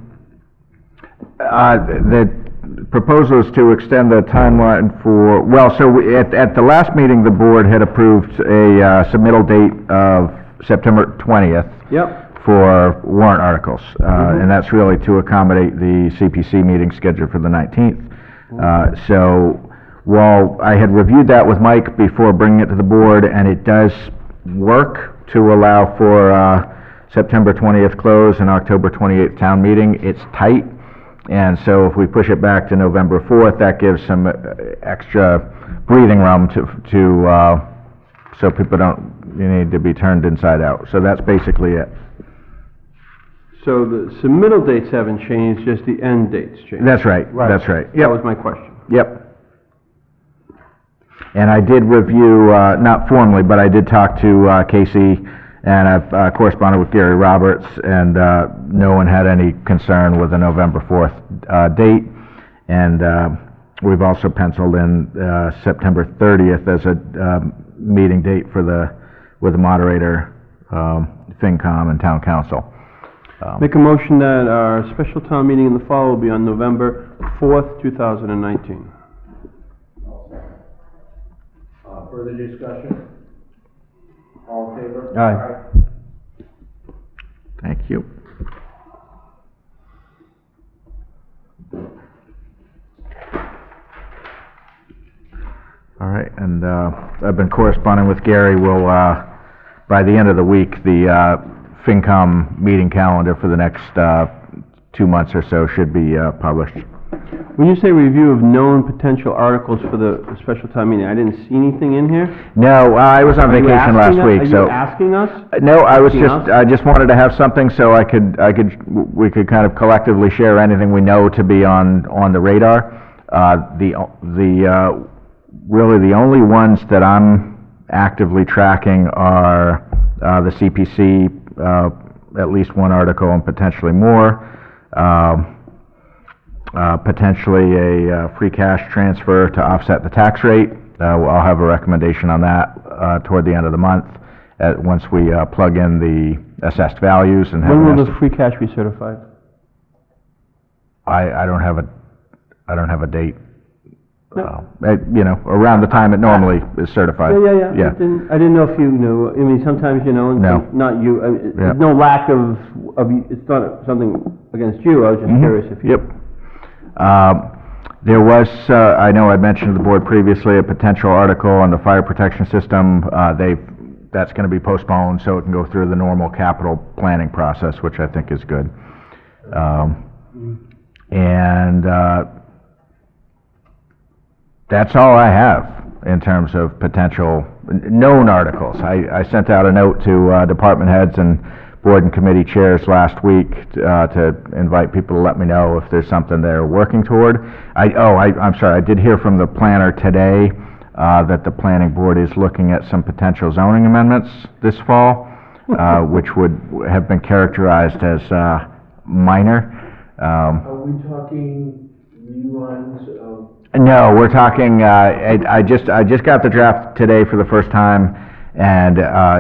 The proposal is to extend the timeline for, well, so at the last meeting, the board had approved a submittal date of September 20th. Yep. For warrant articles, and that's really to accommodate the CPC meeting scheduled for the 19th. So while I had reviewed that with Mike before bringing it to the board, and it does work to allow for September 20th close and October 28th town meeting, it's tight, and so if we push it back to November 4th, that gives some extra breathing room to so people don't need to be turned inside out. So that's basically it. So the submittal dates haven't changed, just the end dates changed? That's right, that's right. That was my question. Yep. And I did review, not formally, but I did talk to Casey, and I've corresponded with Gary Roberts, and no one had any concern with the November 4th date. And we've also penciled in September 30th as a meeting date with the moderator, FinCom, and Town Council. Make a motion that our special town meeting in the fall will be on November 4th, 2019. further discussion? All in favor? Aye. Thank you. All right, and I've been corresponding with Gary. We'll, by the end of the week, the FinCom meeting calendar for the next 2 months or so should be published. When you say review of known potential articles for the special town meeting, I didn't see anything in here? No, I was on Are you vacation last asking us- week, so... Are you asking us? No, I was Asking just, us? I just wanted to have something so we could kind of collectively share anything we know to be on the radar. Really, the only ones that I'm actively tracking are the CPC, at least one article and potentially more. Potentially a free cash transfer to offset the tax rate. I'll have a recommendation on that toward the end of the month, once we plug in the assessed values and have... When will the free cash be certified? I don't have a date. Around the time it normally is certified. Yeah. I didn't know if you knew. I mean, sometimes you know, and No. not you. Yeah. No lack of, it's not something against you. I was just curious if you... Yep. There was, I know I mentioned to the board previously, a potential article on the fire protection system. That's going to be postponed so it can go through the normal capital planning process, which I think is good. That's all I have in terms of potential known articles. I sent out a note to department heads and board and committee chairs last week to invite people to let me know if there's something they're working toward. I'm sorry, I did hear from the planner today that the planning board is looking at some potential zoning amendments this fall, which would have been characterized as minor. Are we talking reruns of? No, we're talking, I just got the draft today for the first time, and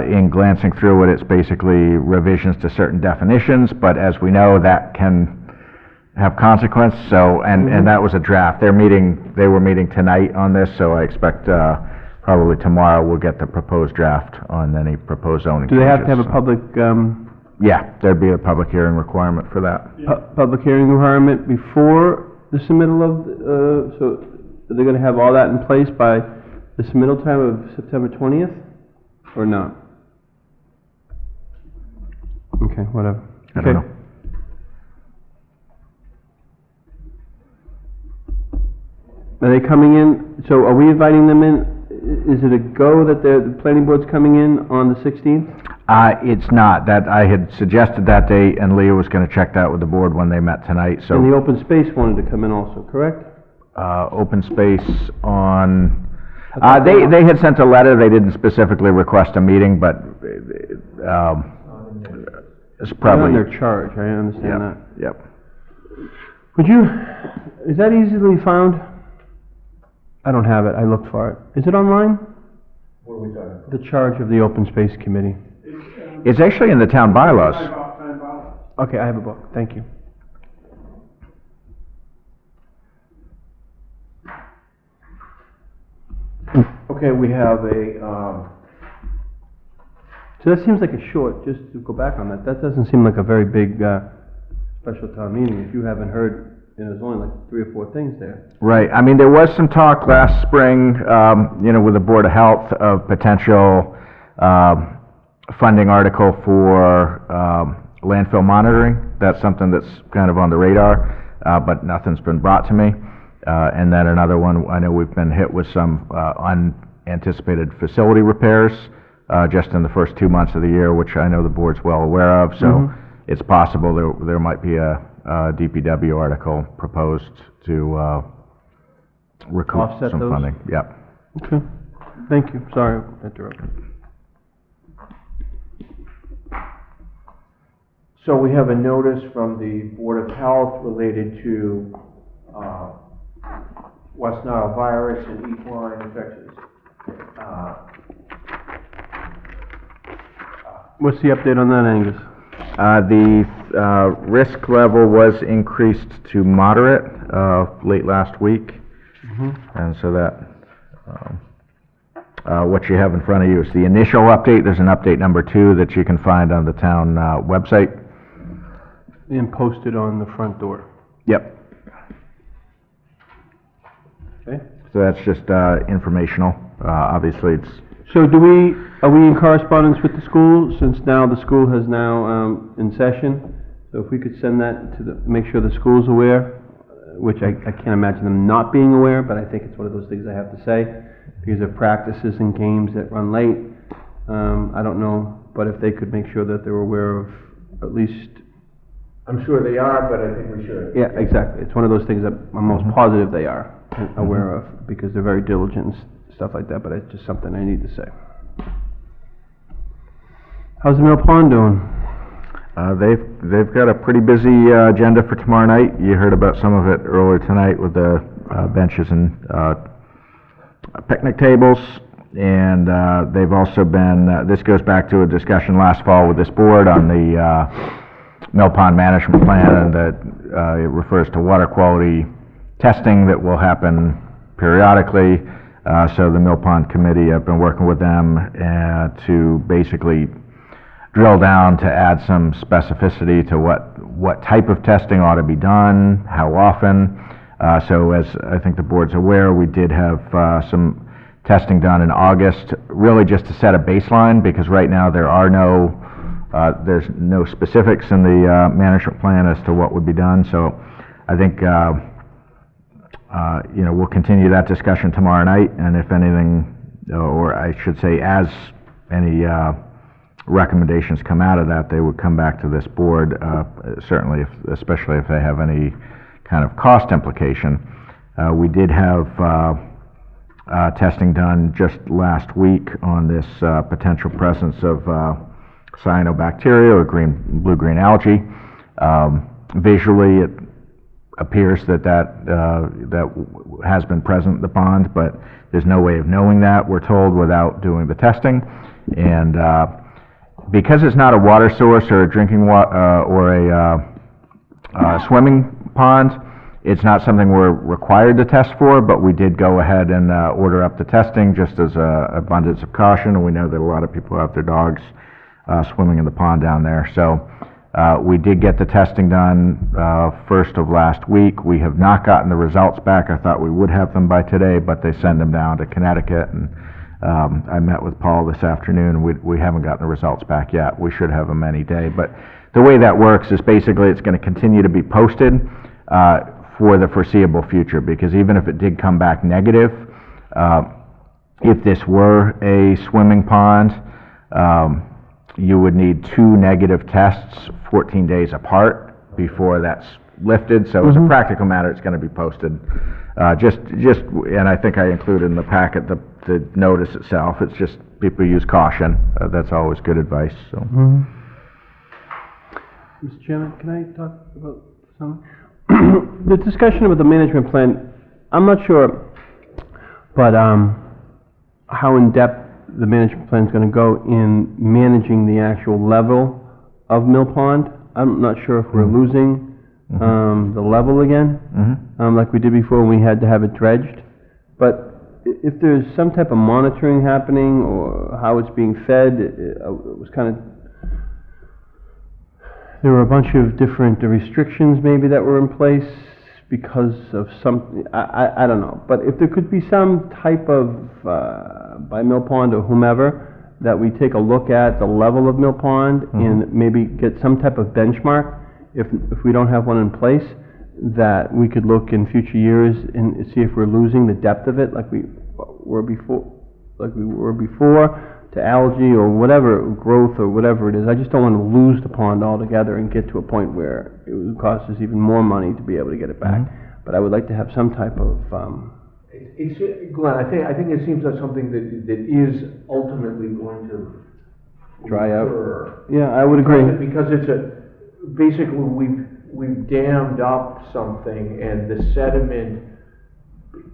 in glancing through it, it's basically revisions to certain definitions, but as we know, that can have consequence, so, and that was a draft. They were meeting tonight on this, so I expect probably tomorrow we'll get the proposed draft on any proposed zoning Do they have to changes, have a so. public, Yeah, there'd be a public hearing requirement for that. public hearing requirement before the submittal of, so they're gonna have all that in place by the submittal time of September 20th, or not? Okay, whatever. I don't know. Are they coming in, so are we inviting them in? Is it a go that the planning board's coming in on the 16th? It's not, that I had suggested that date, and Leah was gonna check that with the board when they met tonight, so. And the open space wanted to come in also, correct? Open space on, they had sent a letter, they didn't specifically request a meeting, but, it's probably. They're on their charge, I understand that. Yep. Would you, is that easily found? I don't have it, I looked for it. Is it online? What are we talking about? The charge of the open space committee. It's actually in the town bylaws. Okay, I have a book, thank you. Okay, we have a, So that seems like a short, just to go back on that, that doesn't seem like a very big, special town meeting, if you haven't heard, there's only like 3 or 4 things there. Right, I mean, there was some talk last spring, with the Board of Health of potential, funding article for, landfill monitoring. That's something that's kind of on the radar, but nothing's been brought to me. And then another one, I know we've been hit with some, unanticipated facility repairs, just in the first 2 months of the year, which I know the board's well aware of, so it's possible there might be a DPW article proposed to recoup Offset some those? funding. Yep. Okay, thank you, sorry to interrupt. so we have a notice from the Board of Health related to, West Nile virus and equine infections. What's the update on that, Angus? The risk level was increased to moderate late last week, and so that what you have in front of you is the initial update. There's an update number 2 that you can find on the town website. And posted on the front door. Yep. Okay. So that's just informational. Obviously, it's, So are we in correspondence with the school, since now the school has now, in session? So if we could send that to make sure the school's aware, which I can't imagine them not being aware, but I think it's one of those things I have to say, because of practices and games that run late. I don't know, but if they could make sure that they're aware of at least. I'm sure they are, but I think we should. Yeah, exactly. It's one of those things that I'm most positive they are aware of, because they're very diligent and stuff like that, but it's just something I need to say. How's the Mill Pond doing? they've got a pretty busy agenda for tomorrow night. You heard about some of it earlier tonight with the benches and picnic tables. And they've also been, this goes back to a discussion last fall with this board on the Mill Pond Management Plan, and that it refers to water quality testing that will happen periodically. So the Mill Pond Committee, I've been working with them to basically drill down to add some specificity to what type of testing ought to be done, how often. So as I think the board's aware, we did have some testing done in August, really just to set a baseline, because right now there's no specifics in the management plan as to what would be done. So I think we'll continue that discussion tomorrow night, and if anything, or I should say, as any recommendations come out of that, they would come back to this board, certainly, especially if they have any kind of cost implication. We did have testing done just last week on this potential presence of cyanobacteria, or blue-green algae. Visually, it appears that has been present in the pond, but there's no way of knowing that, we're told, without doing the testing. And because it's not a water source or a drinking water or a swimming pond, it's not something we're required to test for, but we did go ahead and order up the testing just as an abundance of caution, and we know that a lot of people have their dogs swimming in the pond down there. So we did get the testing done first of last week. We have not gotten the results back. I thought we would have them by today, but they send them down to Connecticut, and I met with Paul this afternoon, and we haven't gotten the results back yet. We should have them any day. But the way that works is basically it's going to continue to be posted for the foreseeable future, because even if it did come back negative, if this were a swimming pond, you would need 2 negative tests 14 days apart before that's lifted. So as a practical matter, it's going to be posted. And I think I included in the packet the notice itself. It's just people use caution. That's always good advice. So. Mr. Chairman, can I talk about something? The discussion about the management plan, I'm not sure, but how in-depth the management plan is going to go in managing the actual level of Mill Pond. I'm not sure if we're losing the level again, like we did before when we had to have it dredged. But if there's some type of monitoring happening, or how it's being fed, it was kind of, there were a bunch of different restrictions maybe that were in place because of some, I don't know. But if there could be some type of, by Mill Pond or whomever, that we take a look at the level of Mill Pond and maybe get some type of benchmark, if we don't have one in place, that we could look in future years and see if we're losing the depth of it like we were before, to algae or whatever, growth or whatever it is. I just don't want to lose the pond altogether and get to a point where it would cost us even more money to be able to get it back. But I would like to have some type of Glenn, I think it seems like something that is ultimately going to dry out. occur. Yeah, I would agree. Because it's basically we've dammed up something, and the sediment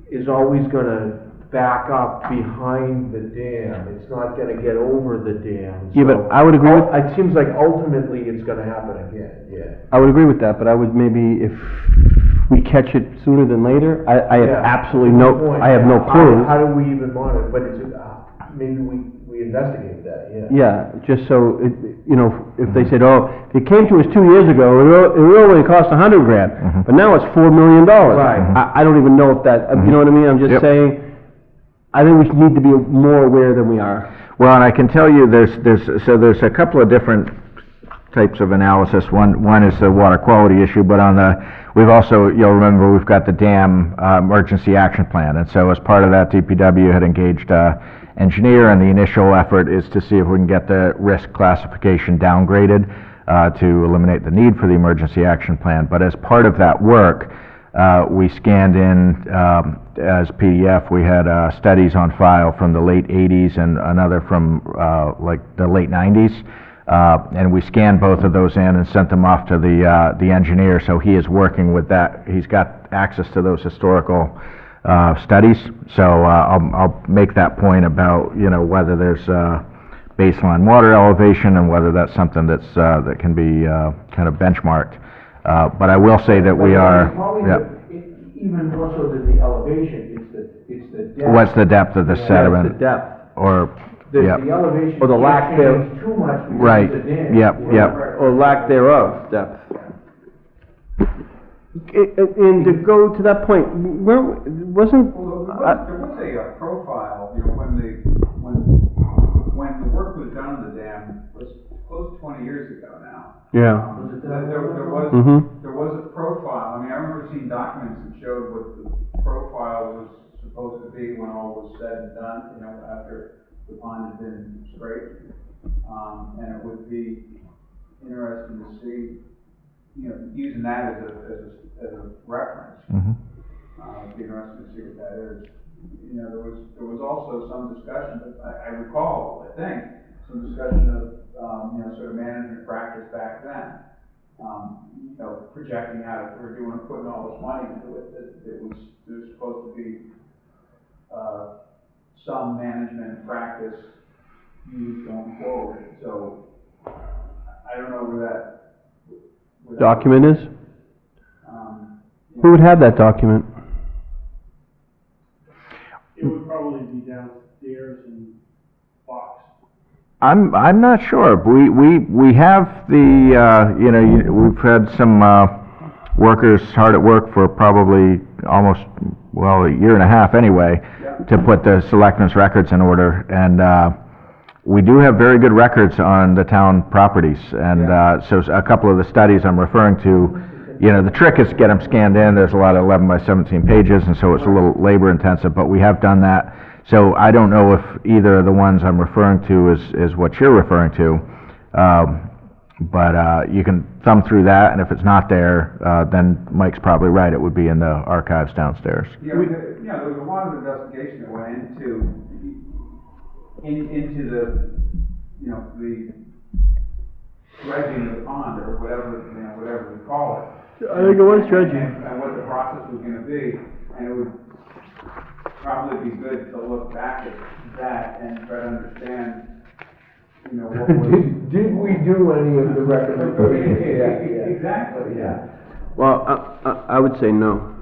is always gonna back up behind the dam. It's not gonna get over the dam. Yeah, but I would agree with, It seems like ultimately it's gonna happen again, yeah. I would agree with that, but I would maybe, if we catch it sooner than later, I have Yeah. absolutely no, Good point. I have no clue. How do we even monitor, but maybe we investigate that, yeah. Yeah, just so, if they said, oh, if it came to us 2 years ago, it would only cost $100,000, but now it's $4 million. Right. I don't even know if that, you know what I mean? I'm just Yep. saying, I think we need to be more aware than we are. Well, and I can tell you, there's a couple of different types of analysis. One is the water quality issue, but we've also, you'll remember, we've got the dam emergency action plan, and so as part of that, DPW had engaged engineer, and the initial effort is to see if we can get the risk classification downgraded to eliminate the need for the emergency action plan. But as part of that work, we scanned in as PDF. We had studies on file from the late 80s and another from like the late 90s. And we scanned both of those in and sent them off to the engineer, so he is working with that. He's got access to those historical studies, so I'll make that point about, whether there's baseline water elevation and whether that's something that can be kind of benchmarked. But I will say that we are, Even more so than the elevation, it's the depth. What's the depth of the sediment? That's the depth. Or, The yep. elevation Or the lack can't thereof. change too much because Right. of the dam. Yep, yep. Or lack thereof, depth. And to go to that point, where, wasn't, Well, there was a profile, when the work was done on the dam, it was close to 20 years ago now. yeah. There was a profile. I mean, I remember seeing documents that showed what the profile was supposed to be when all was said and done, after the pond had been scraped. And it would be interesting to see, using that as a reference. It'd be interesting to see what that is. There was also some discussion, I recall, I think, some discussion of, sort of management practice back then. Projecting out, if we're putting all this money into it, that there's supposed to be some management practice used going forward. So I don't know where that Document is? Who would have that document? It would probably be downstairs in box. I'm not sure. We have we've had some workers hard at work for probably almost, a year and a half anyway, to put the selectmen's records in order, and we do have very good records on the town properties, and so a couple of the studies I'm referring to, the trick is to get them scanned in. There's a lot of 11 by 17 pages, and so it's a little labor intensive, but we have done that. So I don't know if either of the ones I'm referring to is what you're referring to, but you can thumb through that, and if it's not there, then Mike's probably right, it would be in the archives downstairs. there was a lot of investigation that went into the, the dredging of the pond, or whatever we call it. I think it was dredging. And what the process was gonna be, and it would probably be good to look back at that and try to understand, what was. Did we do any of the recommendations? Exactly, yeah. Well, I would say no.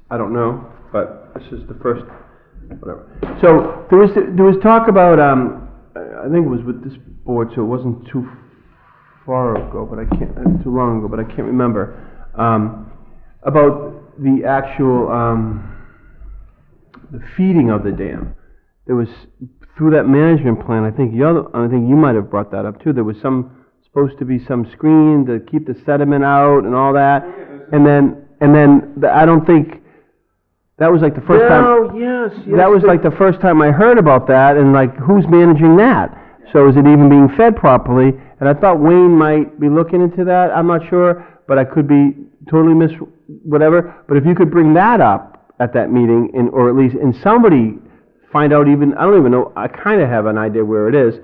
I don't know, but this is the first, whatever. So, there was talk about, I think it was with this board, so it wasn't too far ago, but too long ago, but I can't remember, about the actual, the feeding of the dam. There was, through that management plan, I think you might have brought that up too, there was supposed to be some screen to keep the sediment out and all that, and then I don't think, that was like the first time. Oh, yes. That was like the first time I heard about that, and like, who's managing that? So is it even being fed properly? And I thought Wayne might be looking into that, I'm not sure, but I could be totally whatever. But if you could bring that up at that meeting, or at least, and somebody find out even, I don't even know, I kind of have an idea where it is,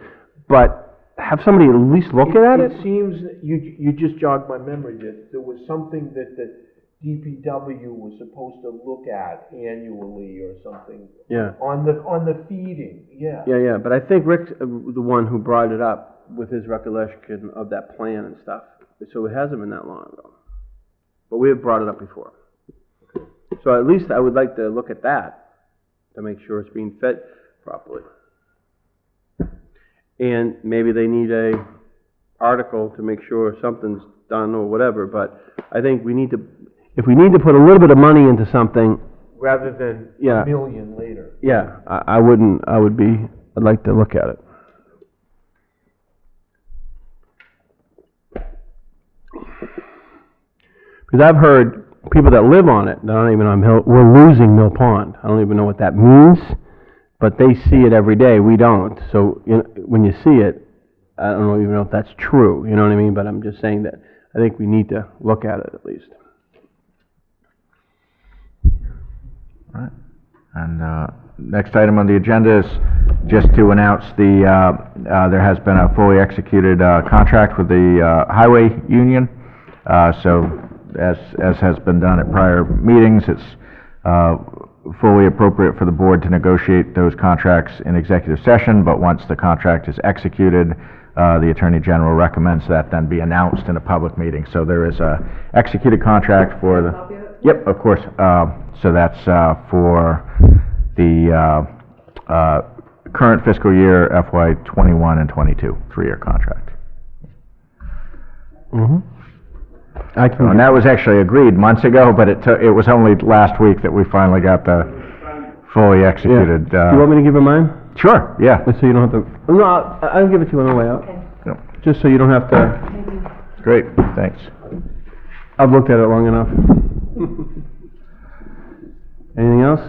but have somebody at least look at it? It seems, you just jogged my memory, that there was something that the DPW was supposed to look at annually or something. Yeah. On the feeding, yeah. Yeah, but I think Rick's the one who brought it up with his recollection of that plan and stuff. So it hasn't been that long ago. But we have brought it up before. So at least I would like to look at that to make sure it's being fed. properly. And maybe they need a article to make sure something's done or whatever, but I think we need to, if we need to put a little bit of money into something, Rather than Yeah. a million later. yeah, I'd like to look at it. Because I've heard people that live on it, that don't even know we're losing Mill Pond. I don't even know what that means, but they see it every day, we don't. So, you know, when you see it, I don't even know if that's true, you know what I mean? But I'm just saying that I think we need to look at it at least. All right. And next item on the agenda is just to announce there has been a fully executed contract with the highway union. So as has been done at prior meetings, it's fully appropriate for the board to negotiate those contracts in executive session, but once the contract is executed, the Attorney General recommends that then be announced in a public meeting. So there is a executed contract for the... Yep, of course. So that's for the current fiscal year, FY '21 and '22, 3-year contract. Mm-hmm. And that was actually agreed months ago, but it was only last week that we finally got the fully executed. Do you want me to give her mine? Sure, yeah. So you don't have to, no, I'll give it to you on the way out. Yep. Just so you don't have to, Great, thanks. I've looked at it long enough. Anything else?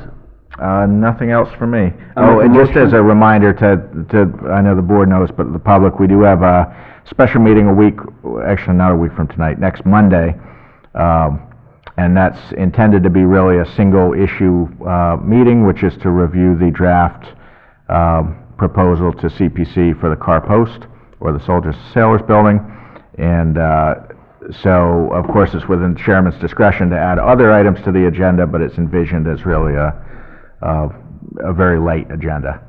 Nothing else for me. I'll Oh, make a and just motion. as a reminder to, I know the board knows, but the public, we do have a special meeting actually not a week from tonight, next Monday. And that's intended to be really a single issue, meeting, which is to review the draft, proposal to CPC for the car post, or the Soldiers Sailors Building. And, so, of course, it's within the chairman's discretion to add other items to the agenda, but it's envisioned as really a very light agenda.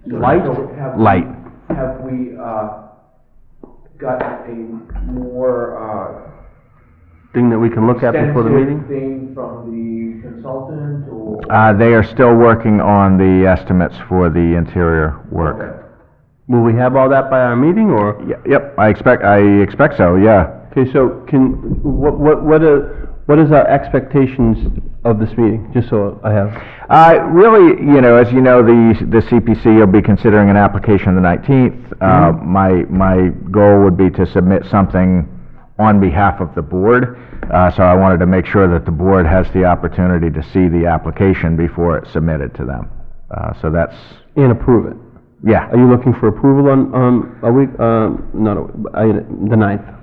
Light? Light. Have we, got a more, Thing that we can look at before the meeting? extensive thing from the consultant, or? They are still working on the estimates for the interior work. Okay. Will we have all that by our meeting, or? Yep, I expect so, yeah. Okay, so what is our expectations of this meeting, just so I have? Really, as you know, the CPC will be considering an application the 19th. My goal would be to submit something on behalf of the board, so I wanted to make sure that the board has the opportunity to see the application before it's submitted to them. So that's... And approve it. Yeah. Are you looking for approval on a week, the 9th?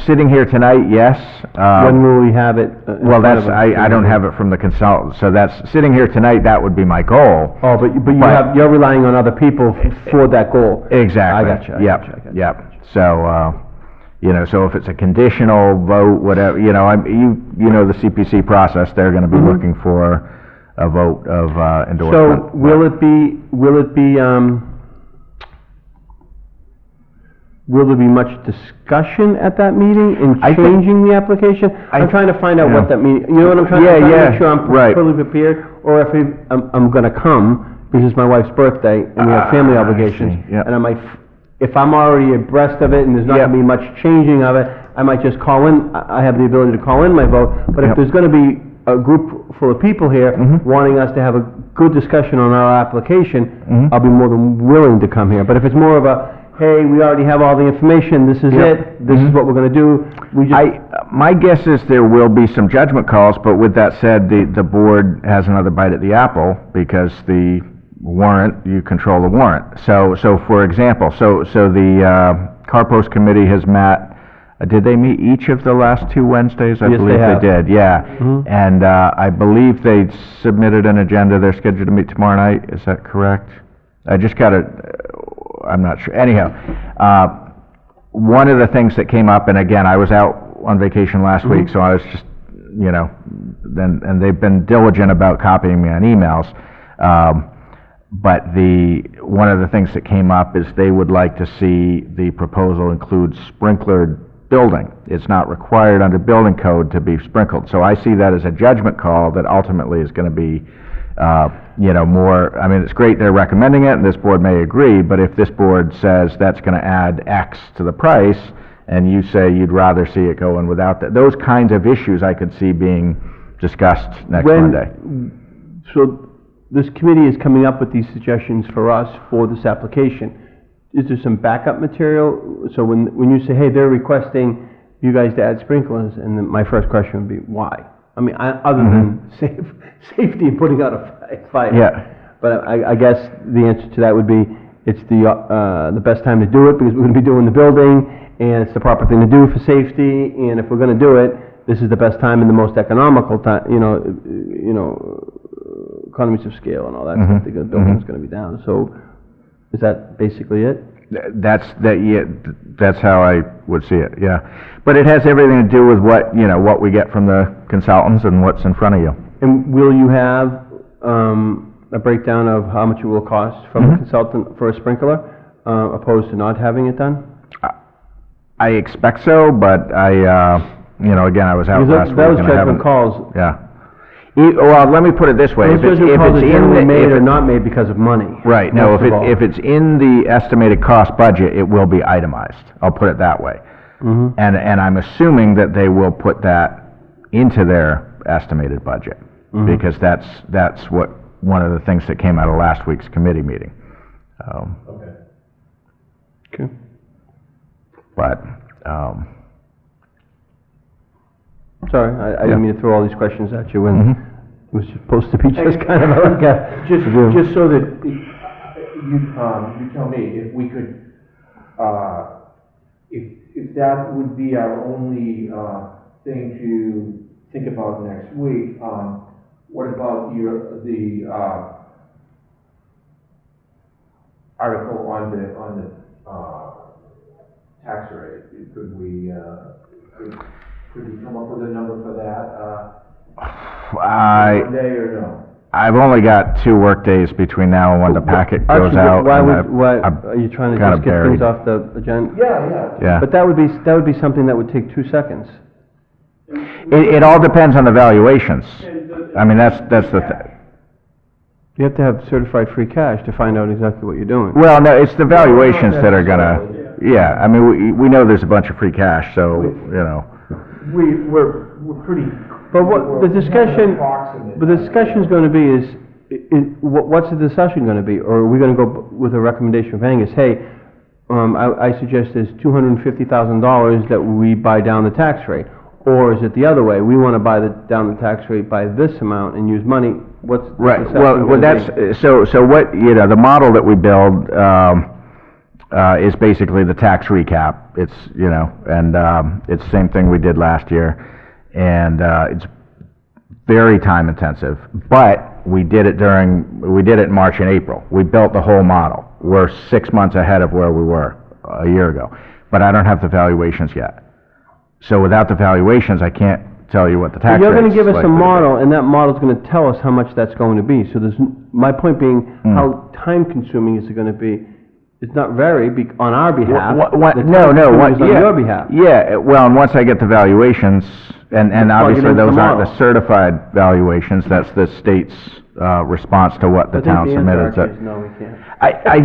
Sitting here tonight, yes. When will we have it? Well, that's, I don't have it from the consultant, so that's, sitting here tonight, that would be my goal. Oh, but you're relying on other people for that goal. Exactly. I gotcha. Yep. So, so if it's a conditional vote, whatever, you know the CPC process, they're gonna be looking for a vote of endorsement. So, will there be much discussion at that meeting in I think- changing the application? I'm trying to find out what that means, you know what I'm trying to, Yeah, I'm trying to yeah, make sure I'm right. fully prepared, or if I'm gonna come, because it's my wife's birthday, and we have family I obligations, see, yep. and I might, if I'm already abreast of it, and there's not Yep. gonna be much changing of it, I might just call in, I have the ability to call in my vote, but if Yep. there's gonna be a group full of people here wanting us to have a good discussion on our application, I'll be more than willing to come here, but if it's more of a, hey, we already have all the information, this is Yep. it, this is what we're gonna do, we just... My guess is there will be some judgment calls, but with that said, the board has another bite at the apple, because the warrant, you control the warrant. So for example, so the car post committee has met, did they meet each of the last 2 Wednesdays? I Yes, believe they have. did, yeah. And I believe they submitted an agenda, they're scheduled to meet tomorrow night, is that correct? I just got it, I'm not sure. Anyhow, one of the things that came up, and again, I was out on vacation last week, so I was just, and they've been diligent about copying me on emails. But one of the things that came up is they would like to see the proposal include sprinklered building. It's not required under building code to be sprinkled. So I see that as a judgment call that ultimately is going to be you know, more, I mean, it's great they're recommending it, and this board may agree, but if this board says that's gonna add X to the price, and you say you'd rather see it go in without that, those kinds of issues I could see being discussed next Monday. So this committee is coming up with these suggestions for us for this application. Is there some backup material? So when you say, hey, they're requesting you guys to add sprinklers, and then my first question would be, why? I mean, other than safety and putting out a fire. Yeah. But I guess the answer to that would be, it's the best time to do it because we're gonna be doing the building, and it's the proper thing to do for safety, and if we're gonna do it, this is the best time and the most economical time, you know, economies of scale and all that stuff, the building's gonna be down. So, is that basically it? That's how I would see it, yeah. But it has everything to do with what, you know, what we get from the consultants and what's in front of you. And will you have, a breakdown of how much it will cost from a consultant for a sprinkler, opposed to not having it done? I expect so, but you know, again, I was out last week Those and I haven't. judgment calls, Yeah. Well, let me put it this way. those If it's judgment calls are in generally the, made if or it- not made because of money. Right, no, most of all. if it's in the estimated cost budget, it will be itemized. I'll put it that way. And I'm assuming that they will put that into their estimated budget, because that's what, one of the things that came out of last week's committee meeting. Okay. But, Sorry, I didn't mean to throw all these questions at you when it was supposed to be just kind of like a... Just so that, you tell me, if we could, if that would be our only, thing to think about next week, what about the article on the tax rate? Could we come up with a number for that, Monday or no? I've only got 2 work days between now and when the packet goes Actually, out. why and are you trying to kinda just get buried. things off the agenda? Yeah. Yeah. But that would be something that would take 2 seconds. It all depends on the valuations. I mean, that's the thing. You have to have certified free cash to find out exactly what you're doing. Well, no, it's the valuations that are gonna, yeah, I mean, we know there's a bunch of free cash, so, you know. We're pretty. But what the discussion, approximate. but the discussion's gonna be is what's the discussion gonna be? Or are we gonna go with a recommendation from Angus, hey, I suggest there's $250,000 that we buy down the tax rate? Or is it the other way? We wanna buy down the tax rate by this amount and use money, what's the Right, discussion well, gonna that's, be? so what, you know, the model that we build, is basically the tax recap. It's, you know, and, it's the same thing we did last year. And, it's very time intensive, but we did it in March and April. We built the whole model. We're 6 months ahead of where we were a year ago, but I don't have the valuations yet. So without the valuations, I can't tell you what the tax You're rate's gonna give us a likely to be. model, and that model's gonna tell us how much that's going to be. So my point being, how time-consuming is it gonna be? It's not very, on our behalf. The No, time-consuming is on your behalf. Yeah, well, and once I get the valuations, and plug it obviously into the those aren't the model. certified valuations, that's the state's, response to what the town submitted. I think the answer actually is no, we can't.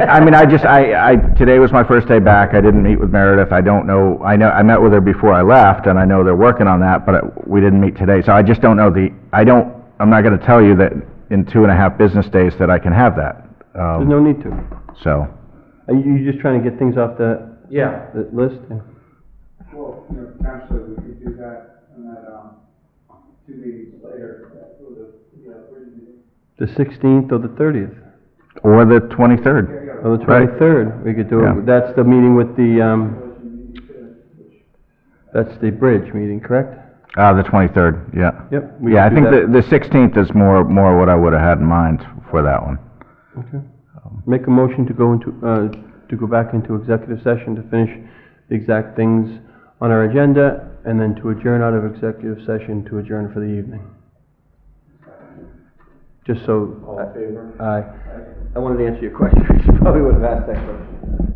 I mean, today was my first day back, I didn't meet with Meredith, I don't know, I met with her before I left, and I know they're working on that, but we didn't meet today, so I just don't know I'm not gonna tell you that in 2.5 business days that I can have that. There's no need to. So, Are you just trying to get things off the list? Yeah. Well, you know, potentially we could do that, and that, 2 meetings later, with the bridge meeting. The 16th or the 30th? or the 23rd. Or the 23rd, we could do Yeah. it. That's the meeting with the, that's the bridge meeting, correct? The 23rd, yeah. Yep. we Yeah, I could do think the 16th is more what I would have had in mind for that one. Okay. Make a motion to go into, to go back into executive session to finish the exact things on our agenda, and then to adjourn out of executive session to adjourn for the evening. Just so... All in favor? Aye. I wanted to answer your question. You probably would have asked that question.